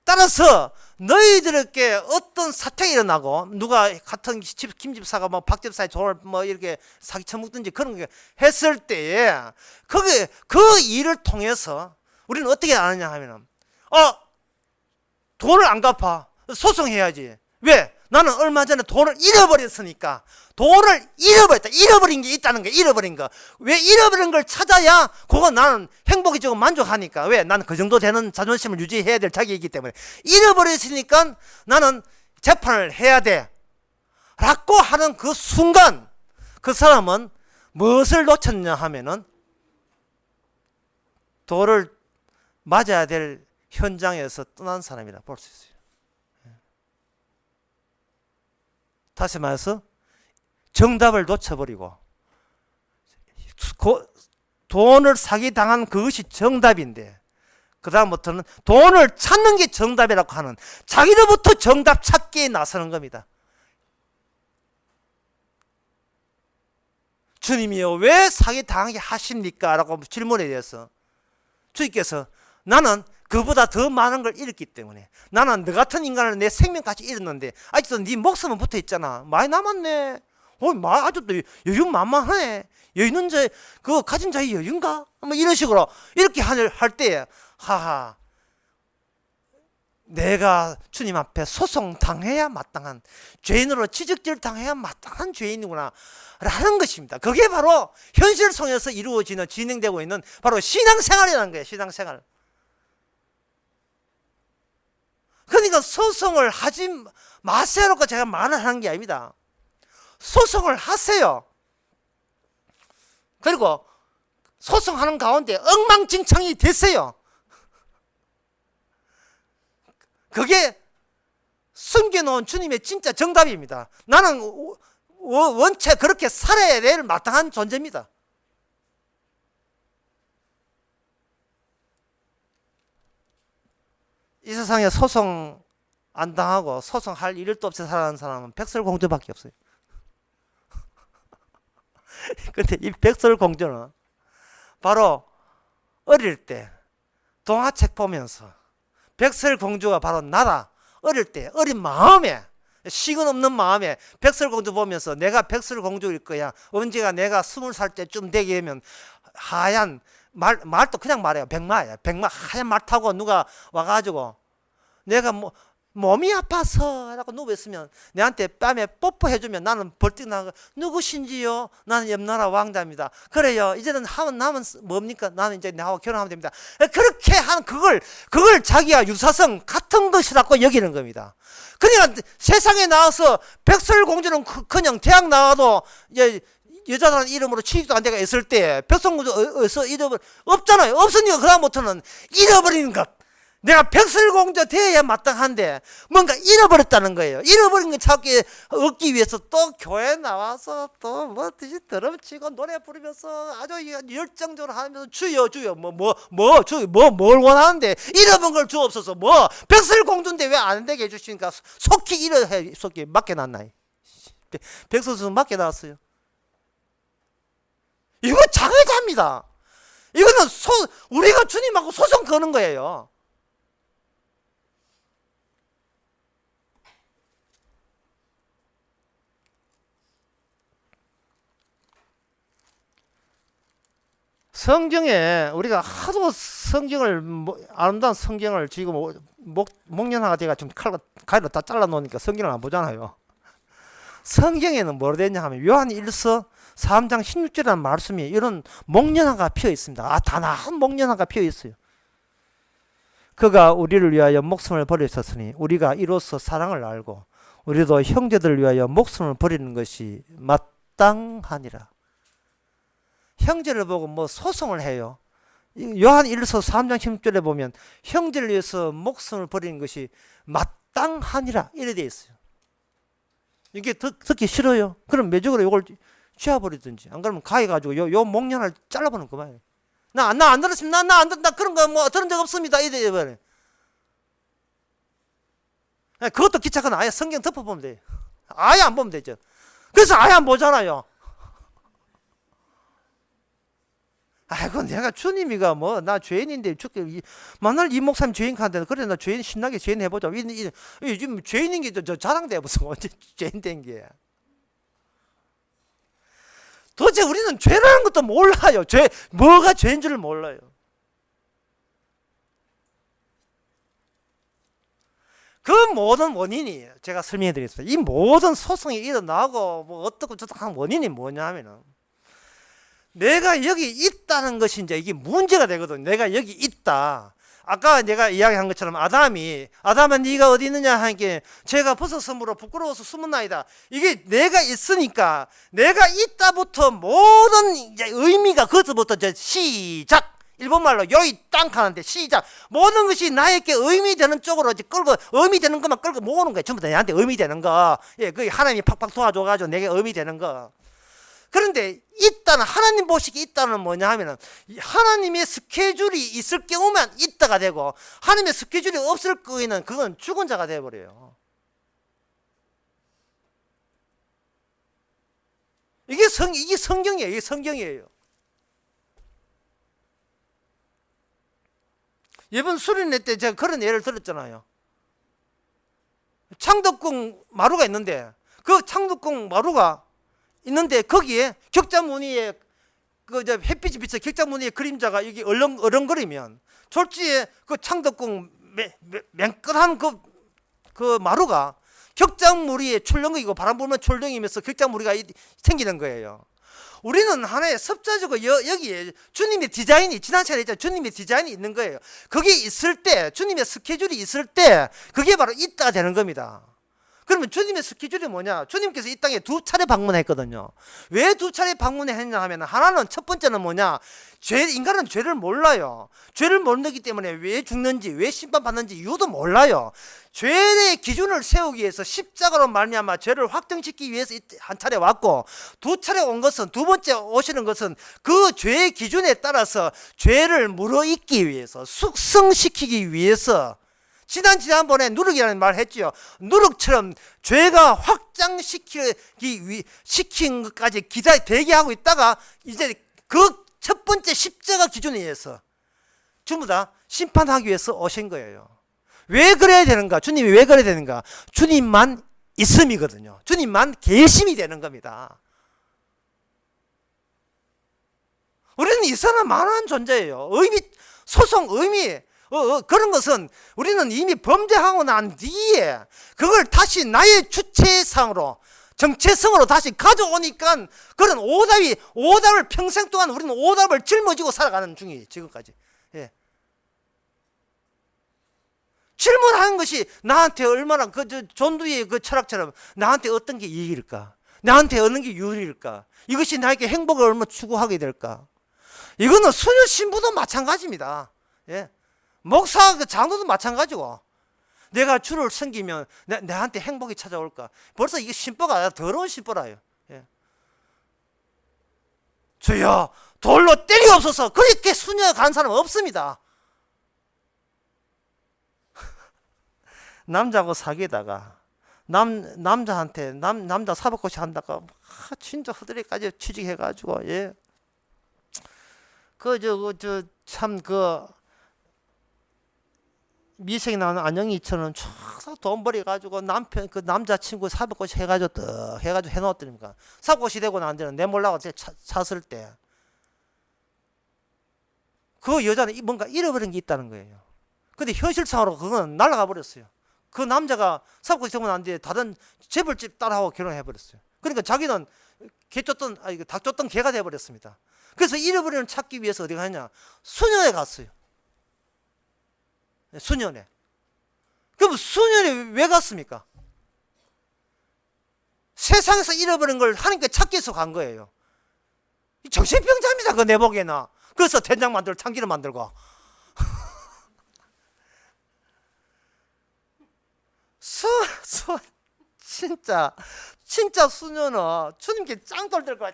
따라서 너희들에게 어떤 사태가 일어나고 누가 같은 김 집사가 뭐 박 집사의 돈을 뭐 이렇게 사기 쳐먹든지 그런 게 했을 때에 그게 그 일을 통해서 우리는 어떻게 아느냐 하면은 돈을 안 갚아 소송해야지. 왜? 나는 얼마 전에 돈을 잃어버렸으니까. 돈을 잃어버렸다. 잃어버린 게 있다는 거야. 잃어버린 거. 왜 잃어버린 걸 찾아야 그건 나는 행복이 조금 만족하니까. 왜? 나는 그 정도 되는 자존심을 유지해야 될 자격이 있기 때문에. 잃어버렸으니까 나는 재판을 해야 돼. 라고 하는 그 순간 그 사람은 무엇을 놓쳤냐 하면은 돌을 맞아야 될 현장에서 떠난 사람이라 볼 수 있어요. 다시 말해서 정답을 놓쳐버리고 돈을 사기당한 그것이 정답인데 그 다음부터는 돈을 찾는 게 정답이라고 하는 자기로부터 정답 찾기에 나서는 겁니다. 주님이요 왜 사기당하게 하십니까? 라고 질문에 대해서 주님께서 나는 그보다 더 많은 걸 잃었기 때문에 나는 너 같은 인간을 내 생명까지 잃었는데 아직도 네 목숨은 붙어 있잖아. 많이 남았네. 아직도 여유 만만하네. 여유는 그 가진 자의 여유인가? 뭐 이런 식으로 이렇게 할 때 하하 내가 주님 앞에 소송 당해야 마땅한 죄인으로 지적질 당해야 마땅한 죄인이구나 라는 것입니다. 그게 바로 현실 속에서 이루어지는 진행되고 있는 바로 신앙생활이라는 거예요. 신앙생활. 그러니까 소송을 하지 마세요라고 제가 말을 하는 게 아닙니다. 소송을 하세요. 그리고 소송하는 가운데 엉망진창이 됐어요. 그게 숨겨놓은 주님의 진짜 정답입니다. 나는 원체 그렇게 살아야 될 마땅한 존재입니다. 이 세상에 소송 안 당하고 소송할 일도 없이 살아가는 사람은 백설공주밖에 없어요. 근데 이 백설공주는 바로 어릴 때 동화책 보면서 백설공주가 바로 나라 어릴 때 어린 마음에 식은 없는 마음에 백설공주 보면서 내가 백설공주일 거야. 언제가 내가 20살 때쯤 되게 되면 하얀 말도 그냥 말해요. 백마야. 백마 하얀 말 타고 누가 와가지고 내가 몸이 아파서 라고 누워있으면 내한테 뺨에 뽀뽀해주면 나는 벌떡 나가 누구신지요? 나는 옆나라 왕자입니다. 그래요. 이제는 남은 뭡니까? 나는 이제 나하고 결혼하면 됩니다. 그렇게 한 그걸 자기가 유사성 같은 것이라고 여기는 겁니다. 그러니까 세상에 나와서 백설공주는 그냥 대학 나와도 여자라는 이름으로 취직도 안 되고 있을 때 백설공주 없잖아요. 없으니까 그다음부터는 잃어버리는 것. 내가 백설공주 되어야 마땅한데 뭔가 잃어버렸다는 거예요. 잃어버린 걸 얻기 위해서 또 교회 나와서 또 뭐든지 드럼치고 노래 부르면서 아주 열정적으로 하면서 주여 주여 뭘 원하는데 잃어버린 걸 주옵소서. 백설공주인데 왜 안 되게 해주시니까 속히 속히 맡겨놨나요? 백설공주 맡겨놨어요. 이거 장애자입니다. 이거는 우리가 주님하고 소송 거는 거예요. 성경에 우리가 하도 성경을 아름다운 성경을 지금 목련화가 돼가 지금 가위로 다 잘라 놓으니까 성경을 안 보잖아요. 성경에는 뭐로 되냐 하면 요한 1서 3장 16절이라는 말씀이 이런 목련화가 피어 있습니다. 단아한 목련화가 피어 있어요. 그가 우리를 위하여 목숨을 버리셨으니 우리가 이로써 사랑을 알고 우리도 형제들을 위하여 목숨을 버리는 것이 마땅하니라. 형제를 보고 뭐 소송을 해요. 요한 1서 3장 16절에 보면 형제를 위해서 목숨을 버리는 것이 마땅하니라 이래 돼 있어요. 이게 듣기 싫어요. 그럼 매적으로 이걸 쥐어버리든지 안 그러면 가해가지고 요 목련을 잘라버리는 거예요. 나 안 들었습니다. 나 그런 거 뭐 들은 적 없습니다. 이래 버려. 그것도 귀찮거나 아예 성경 덮어보면 돼요. 아예 안 보면 되죠. 그래서 아예 안 보잖아요. 아이고 내가 주님이가 뭐 나 죄인인데 만날 이 목사님 죄인 간데 그래 나 죄인 신나게 죄인 해보자. 요즘 죄인인 게 저 자랑돼 무슨 언제 죄인 된 게. 도대체 우리는 죄라는 것도 몰라요. 뭐가 죄인 줄을 몰라요. 그 모든 원인이 제가 설명해 드리겠습니다. 이 모든 소송이 일어나고 뭐 어떻고 저떻고 한 원인이 뭐냐 하면은 내가 여기 있다는 것이 이제 이게 문제가 되거든. 내가 여기 있다. 아까 내가 이야기한 것처럼 아담아 네가 어디 있느냐 하니까 제가 버섯섬으로 부끄러워서 숨었나이다. 이게 내가 있으니까 내가 있다부터 모든 이제 의미가 거기서부터 이제 시작. 일본말로 요이 땅 하는데 시작. 모든 것이 나에게 의미되는 쪽으로 이제 끌고 의미되는 것만 끌고 모으는 거야. 전부 다 나한테 의미되는 거. 예, 그 하나님이 팍팍 도와줘가지고 내게 의미되는 거. 그런데 있다는 하나님 보시기 있다는 뭐냐 하면은 하나님의 스케줄이 있을 경우만 있다가 되고 하나님의 스케줄이 없을 경우에는 그건 죽은 자가 되어버려요. 이게 성경이에요. 이게 성경이에요. 이번 수련회 때 제가 그런 예를 들었잖아요. 창덕궁 마루가 있는데 그 창덕궁 마루가 있는데 거기에 격자무늬에 그 햇빛이 비쳐 격자무늬의 그림자가 여기 어렁거리면 졸지에 그 창덕궁 맹끈한 그 마루가 격자무늬에 출렁이고 바람 불면 출렁이면서 격자무늬가 생기는 거예요. 우리는 하나의 섭자적으로 여기에 주님의 디자인이 지난 시간에 했잖아요. 주님의 디자인이 있는 거예요. 그게 있을 때 주님의 스케줄이 있을 때 그게 바로 있다가 되는 겁니다. 그러면 주님의 스케줄이 뭐냐? 주님께서 이 땅에 2차례 방문했거든요. 왜 2차례 방문했냐 하면 하나는 첫 번째는 뭐냐? 인간은 죄를 몰라요. 죄를 모르기 때문에 왜 죽는지 왜 심판받는지 이유도 몰라요. 죄의 기준을 세우기 위해서 십자가로 말미암아 죄를 확정짓기 위해서 한 차례 왔고 2차례 온 것은 두 번째 오시는 것은 그 죄의 기준에 따라서 죄를 물어익기 위해서 숙성시키기 위해서 지난번에 누룩이라는 말 했죠. 누룩처럼 죄가 시킨 것까지 대기하고 있다가 이제 그 첫 번째 십자가 기준에 의해서 전부 다 심판하기 위해서 오신 거예요. 왜 그래야 되는가? 주님이 왜 그래야 되는가? 주님만 있음이거든요. 주님만 계심이 되는 겁니다. 우리는 이 사람 만한 존재예요. 의미 그런 것은 우리는 이미 범죄하고 난 뒤에 그걸 다시 나의 주체상으로 정체성으로 다시 가져오니까 그런 오답을 평생 동안 우리는 오답을 짊어지고 살아가는 중이에요. 지금까지. 예. 질문하는 것이 나한테 얼마나 존두의 그 철학처럼 나한테 어떤 게 이익일까? 나한테 어느 게 유리일까? 이것이 나에게 행복을 얼마나 추구하게 될까? 이거는 수녀 신부도 마찬가지입니다. 예. 목사 장로도 마찬가지고 내가 주를 섬기면 내한테 행복이 찾아올까? 벌써 이게 신보가 아니라 더러운 신보라요. 예. 주여 돌로 때리옵소서. 그렇게 수녀 간 사람 없습니다. 남자하고 사귀다가 남자한테 남자 사법고시 한다가 진짜 허드렛까지 취직해가지고 예. 미생이 나오는 안영이처럼 돈 벌여가지고 그 남자친구 사법고시 해가지고 해놓았더니까 사법고시 되고 난 데는 내 몰라고 찼을 때 그 여자는 뭔가 잃어버린 게 있다는 거예요. 근데 현실상으로 그건 날아가 버렸어요. 그 남자가 사업까지 되고 난 뒤에 다른 재벌집 딸하고 결혼해 버렸어요. 그러니까 자기는 닭 쫓던 개가 돼 버렸습니다. 그래서 잃어버리는 찾기 위해서 어디 가냐? 수녀에 갔어요. 수녀에. 그럼 수녀에 왜 갔습니까? 세상에서 잃어버린 걸 하나님께 찾기 위해서 간 거예요. 정신병자입니다, 그 내 보기에는. 그래서 된장 만들고 참기름 만들고. 진짜 수녀는 주님께 짱돌 들고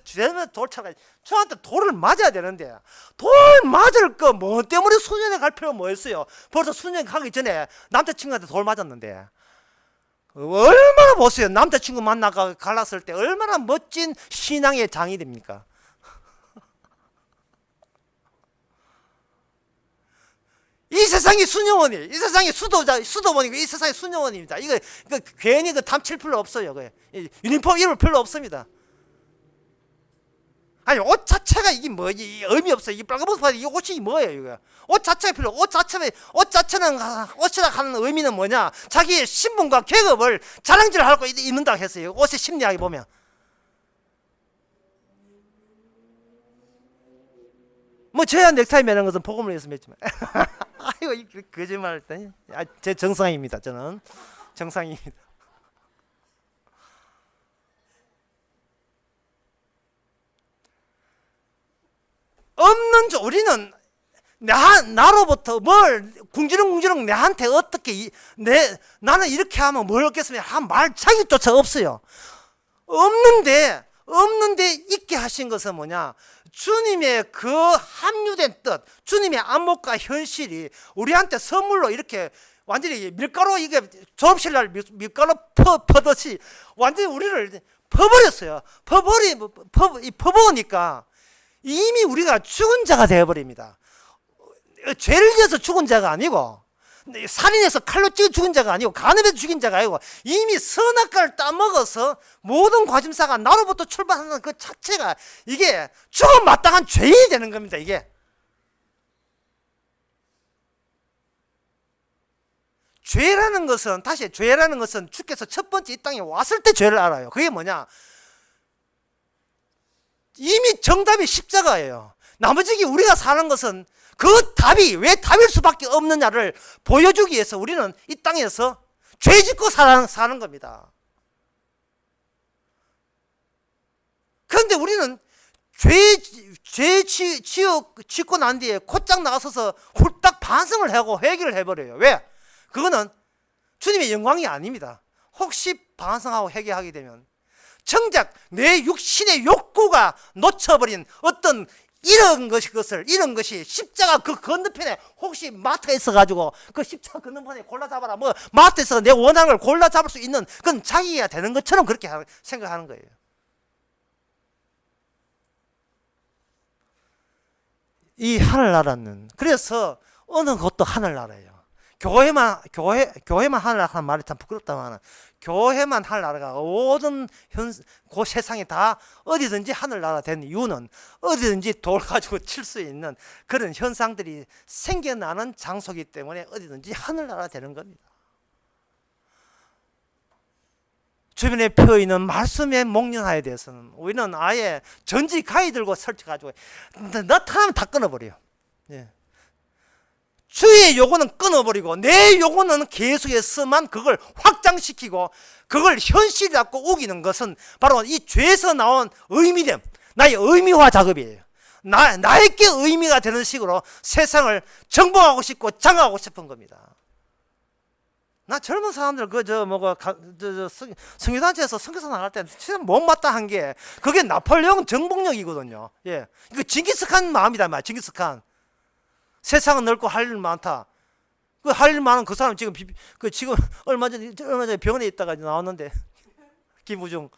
죄는 돌차가 저한테 돌을 맞아야 되는데 돌 맞을 거 뭐 때문에 수녀에 갈 필요가 뭐였어요? 벌써 수녀에 가기 전에 남자친구한테 돌 맞았는데 얼마나 보세요. 남자친구 만나가 갈랐을 때 얼마나 멋진 신앙의 장이 됩니까? 이 세상이 수녀원이, 이 세상이 수도원이고 이 세상이 수녀원입니다. 이거 괜히 탐칠 필요 없어요. 유니폼 입을 필요 없습니다. 아니 옷 자체가 이게 뭐지? 의미 없어요. 이 빨간옷 이 옷이 뭐예요? 이거 옷 자체가 필요. 옷 자체는 옷이라 하는 의미는 뭐냐? 자기의 신분과 계급을 자랑질하고 입는다 했어요. 옷의 심리학에 보면. 뭐 저야 넥타이 매는 것은 복음을 위해서 맺지만 아이고 이 거짓말 했더니 제 정상입니다. 저는 정상입니다. 없는 우리는 나로부터 뭘 궁지렁궁지렁 내한테 어떻게 나는 이렇게 하면 뭘 얻겠습니까? 한 말차기조차 없어요. 없는데 있게 하신 것은 뭐냐? 주님의 그 함유된 뜻, 주님의 안목과 현실이 우리한테 선물로 이렇게 완전히 밀가루 이게 졸업식날 밀가루 퍼듯이 완전히 우리를 퍼버렸어요. 퍼버리니까 이미 우리가 죽은 자가 되어버립니다. 죄를 지어서 죽은 자가 아니고 살인해서 칼로 찌어 죽은 자가 아니고 간음해서 죽인 자가 아니고 이미 선악과를 따먹어서 모든 과심사가 나로부터 출발하는 그 자체가 이게 죽음 마땅한 죄인이 되는 겁니다. 이게 죄라는 것은 주께서 첫 번째 이 땅에 왔을 때 죄를 알아요. 그게 뭐냐? 이미 정답이 십자가예요. 나머지 우리가 사는 것은 그 답이 왜 답일 수밖에 없느냐를 보여주기 위해서 우리는 이 땅에서 죄 짓고 사는 겁니다. 그런데 우리는 죄 짓고 난 뒤에 곧장 나가서서 홀딱 반성을 하고 회개를 해버려요. 왜? 그거는 주님의 영광이 아닙니다. 혹시 반성하고 회개하게 되면 정작 내 육신의 욕구가 놓쳐버린 어떤 이런 것이 십자가 그 건너편에 혹시 마트에 있어가지고 그 십자가 건너편에 골라잡아라 뭐 마트에서 내 원하는 걸 골라잡을 수 있는 그건 자기가 되는 것처럼 그렇게 생각하는 거예요. 이 하늘나라는 그래서 어느 것도 하늘나라예요. 교회만 하늘나라 하는 말이 참 부끄럽다만 교회만 하늘나라가 모든 그 세상에 다 어디든지 하늘나라 된 이유는 어디든지 돌 가지고 칠 수 있는 그런 현상들이 생겨나는 장소이기 때문에 어디든지 하늘나라 되는 겁니다. 주변에 펴있는 말씀의 목련화에 대해서는 우리는 아예 전지 가위 들고 설치가지고 나타나면 다 끊어버려요. 예. 주의 요구는 끊어버리고 내 요구는 계속해서만 그걸 확장시키고 그걸 현실이라고 우기는 것은 바로 이 죄에서 나온 의미됨, 나의 의미화 작업이에요. 나에게 의미가 되는 식으로 세상을 정복하고 싶고 장악하고 싶은 겁니다. 나 젊은 사람들 선교단체에서 선교사 나갈 때 진짜 못마땅한 게 그게 나폴레옹 정복력이거든요. 예, 이거 징기스칸 마음이다 말. 징기스칸. 세상은 넓고 할 일 많다. 그 할 일 많은 그 사람 지금 얼마 전에 병원에 있다가 나왔는데 김우중.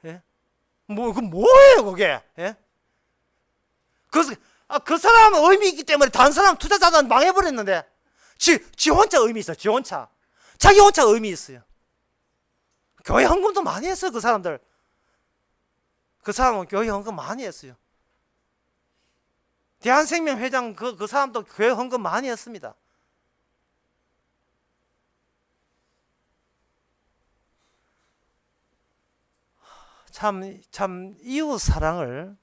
예? 뭐예요 그게? 예? 그 사람은 의미 있기 때문에 다른 사람 투자자는 망해버렸는데 지 혼자 의미 있어. 지 혼자 자기 혼자 의미 있어요. 교회 헌금도 많이 했어요. 그 사람은 교회 헌금 많이 했어요. 대한생명 회장 그 사람도 교회 헌금 많이 했습니다. 참 이웃 사랑을,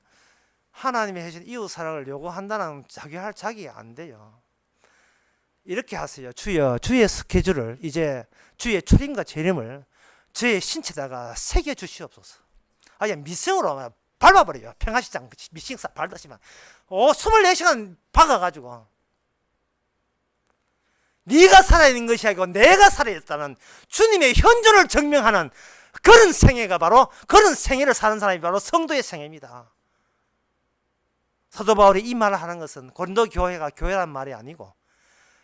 하나님이 해주신 이웃 사랑을 요구한다는 자기 할 자기 안 돼요. 이렇게 하세요. 주여, 주의 스케줄을, 이제 주의 출임과 재림을 저의 신체다가 새겨 주시옵소서. 아예 미성으로 밟아버려요. 평화시장 미싱사 밟듯이만 24시간 박아가지고, 네가 살아있는 것이 아니고 내가 살아있다는 주님의 현존을 증명하는 그런 생애가 바로, 그런 생애를 사는 사람이 바로 성도의 생애입니다. 사도 바울이 이 말을 하는 것은 고린도 교회가 교회란 말이 아니고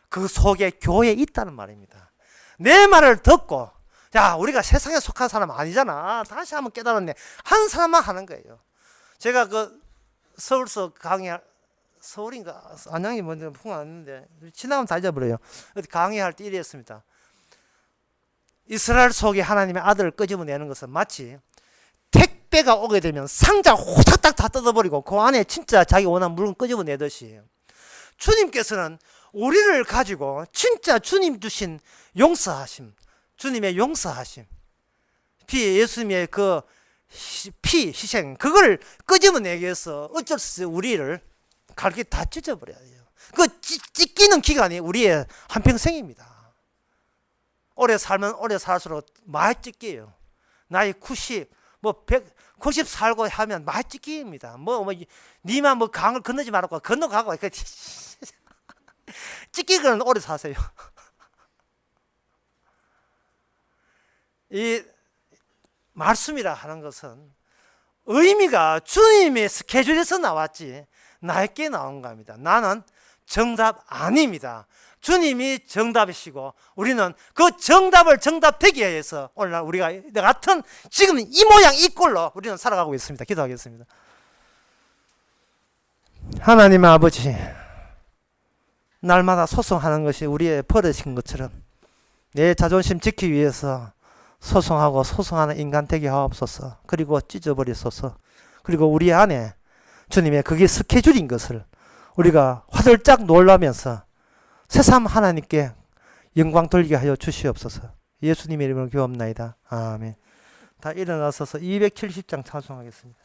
그 속에 교회에 있다는 말입니다. 내 말을 듣고, 자, 우리가 세상에 속한 사람 아니잖아, 다시 한번 깨달았네, 한 사람만 하는 거예요. 제가 그 서울서 강의, 서울인가 안양이 뭔지 풍 아는데 지나면 다 잊어버려요. 어디 강의할 때 이랬습니다. 이스라엘 속에 하나님의 아들을 끄집어내는 것은 마치 택배가 오게 되면 상자 호닥닥 다 뜯어버리고 그 안에 진짜 자기 원하는 물건 끄집어내듯이, 주님께서는 우리를 가지고 진짜 주님 주신 용서하심, 주님의 용서하심, 예수님의 그 피 희생, 그걸 끄집어내기 위해서 어쩔 수 없이 우리를 갈게 다 찢어버려야 돼요. 그 찢기는 기간이 우리의 한평생입니다. 오래 살면 오래 살수록 많이 찢겨요. 나이 90, 90 살고 하면 많이 찢깁니다. 니만 강을 건너지 말고 건너가고 찢기고는 오래 사세요. 이 말씀이라 하는 것은 의미가 주님의 스케줄에서 나왔지 나에게 나온 겁니다. 나는 정답 아닙니다. 주님이 정답이시고 우리는 그 정답을 정답되게 해서 오늘날 우리가 같은 지금 이 모양 이 꼴로 우리는 살아가고 있습니다. 기도하겠습니다. 하나님 아버지, 날마다 소송하는 것이 우리의 버릇인 것처럼 내 자존심 지키기 위해서 소송하고 소송하는 인간 되게 하옵소서. 그리고 찢어버리소서. 그리고 우리 안에 주님의 그게 스케줄인 것을 우리가 화들짝 놀라면서 새삼 하나님께 영광 돌리게 하여 주시옵소서. 예수님의 이름으로 기도합나이다. 아멘. 다 일어나서서 270장 찬송하겠습니다.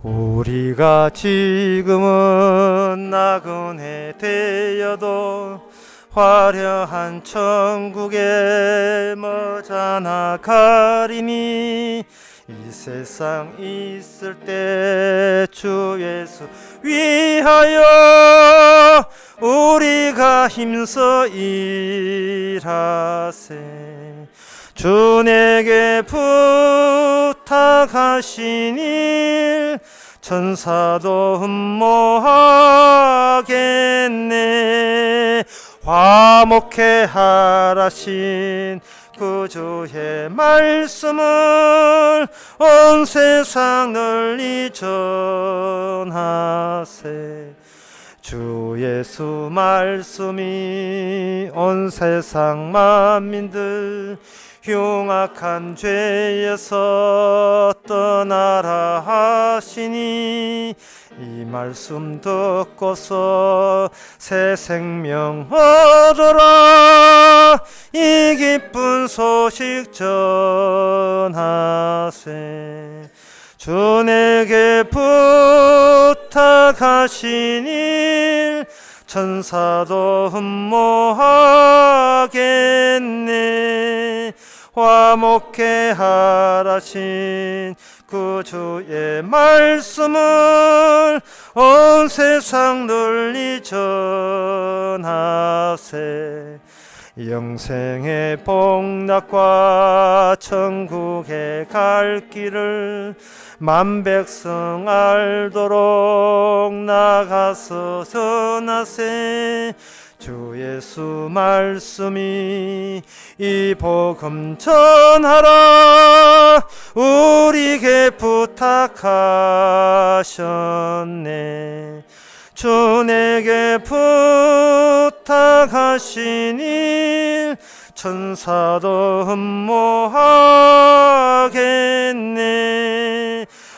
우리가 지금은 나그네 되어도 화려한 천국에 머지않아 가리니 이 세상 있을 때 주 예수 위하여 우리가 힘써 일하세. 주 내게 부탁하신 일 천사도 흠모하겠네. 화목해 하라신 그 주의 말씀을 온 세상 널리 전하세. 주 예수 말씀이 온 세상 만민들 흉악한 죄에서 떠나라 하시니 이 말씀 듣고서 새 생명 얻어라. 이 기쁜 소식 전하세. 주 내게 부탁하신 일 천사도 흠모하겠네. 화목해 하라신 그 주의 말씀을 온 세상 널리 전하세. 영생의 복락과 천국에 갈 길을 만백성 알도록 나가서 전하세. 주 예수 말씀이 이 복음 전하라 우리에게 부탁하셨네. 주 내게 부탁하신 일 천사도 흠모하겠네.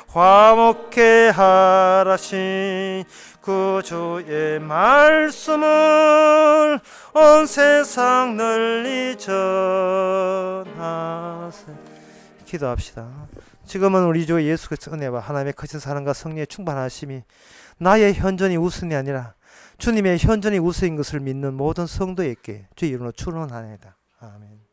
화목해 하라신 그 주의 말씀을 온 세상 널리 전하세. 기도합시다. 지금은 우리 주 예수 그리스도의 은혜와 하나님의 크신 사랑과 성령의 충만하심이 나의 현존이 우선이 아니라 주님의 현존이 우선인 것을 믿는 모든 성도에게 주의 이름으로 축원합니다. 아멘.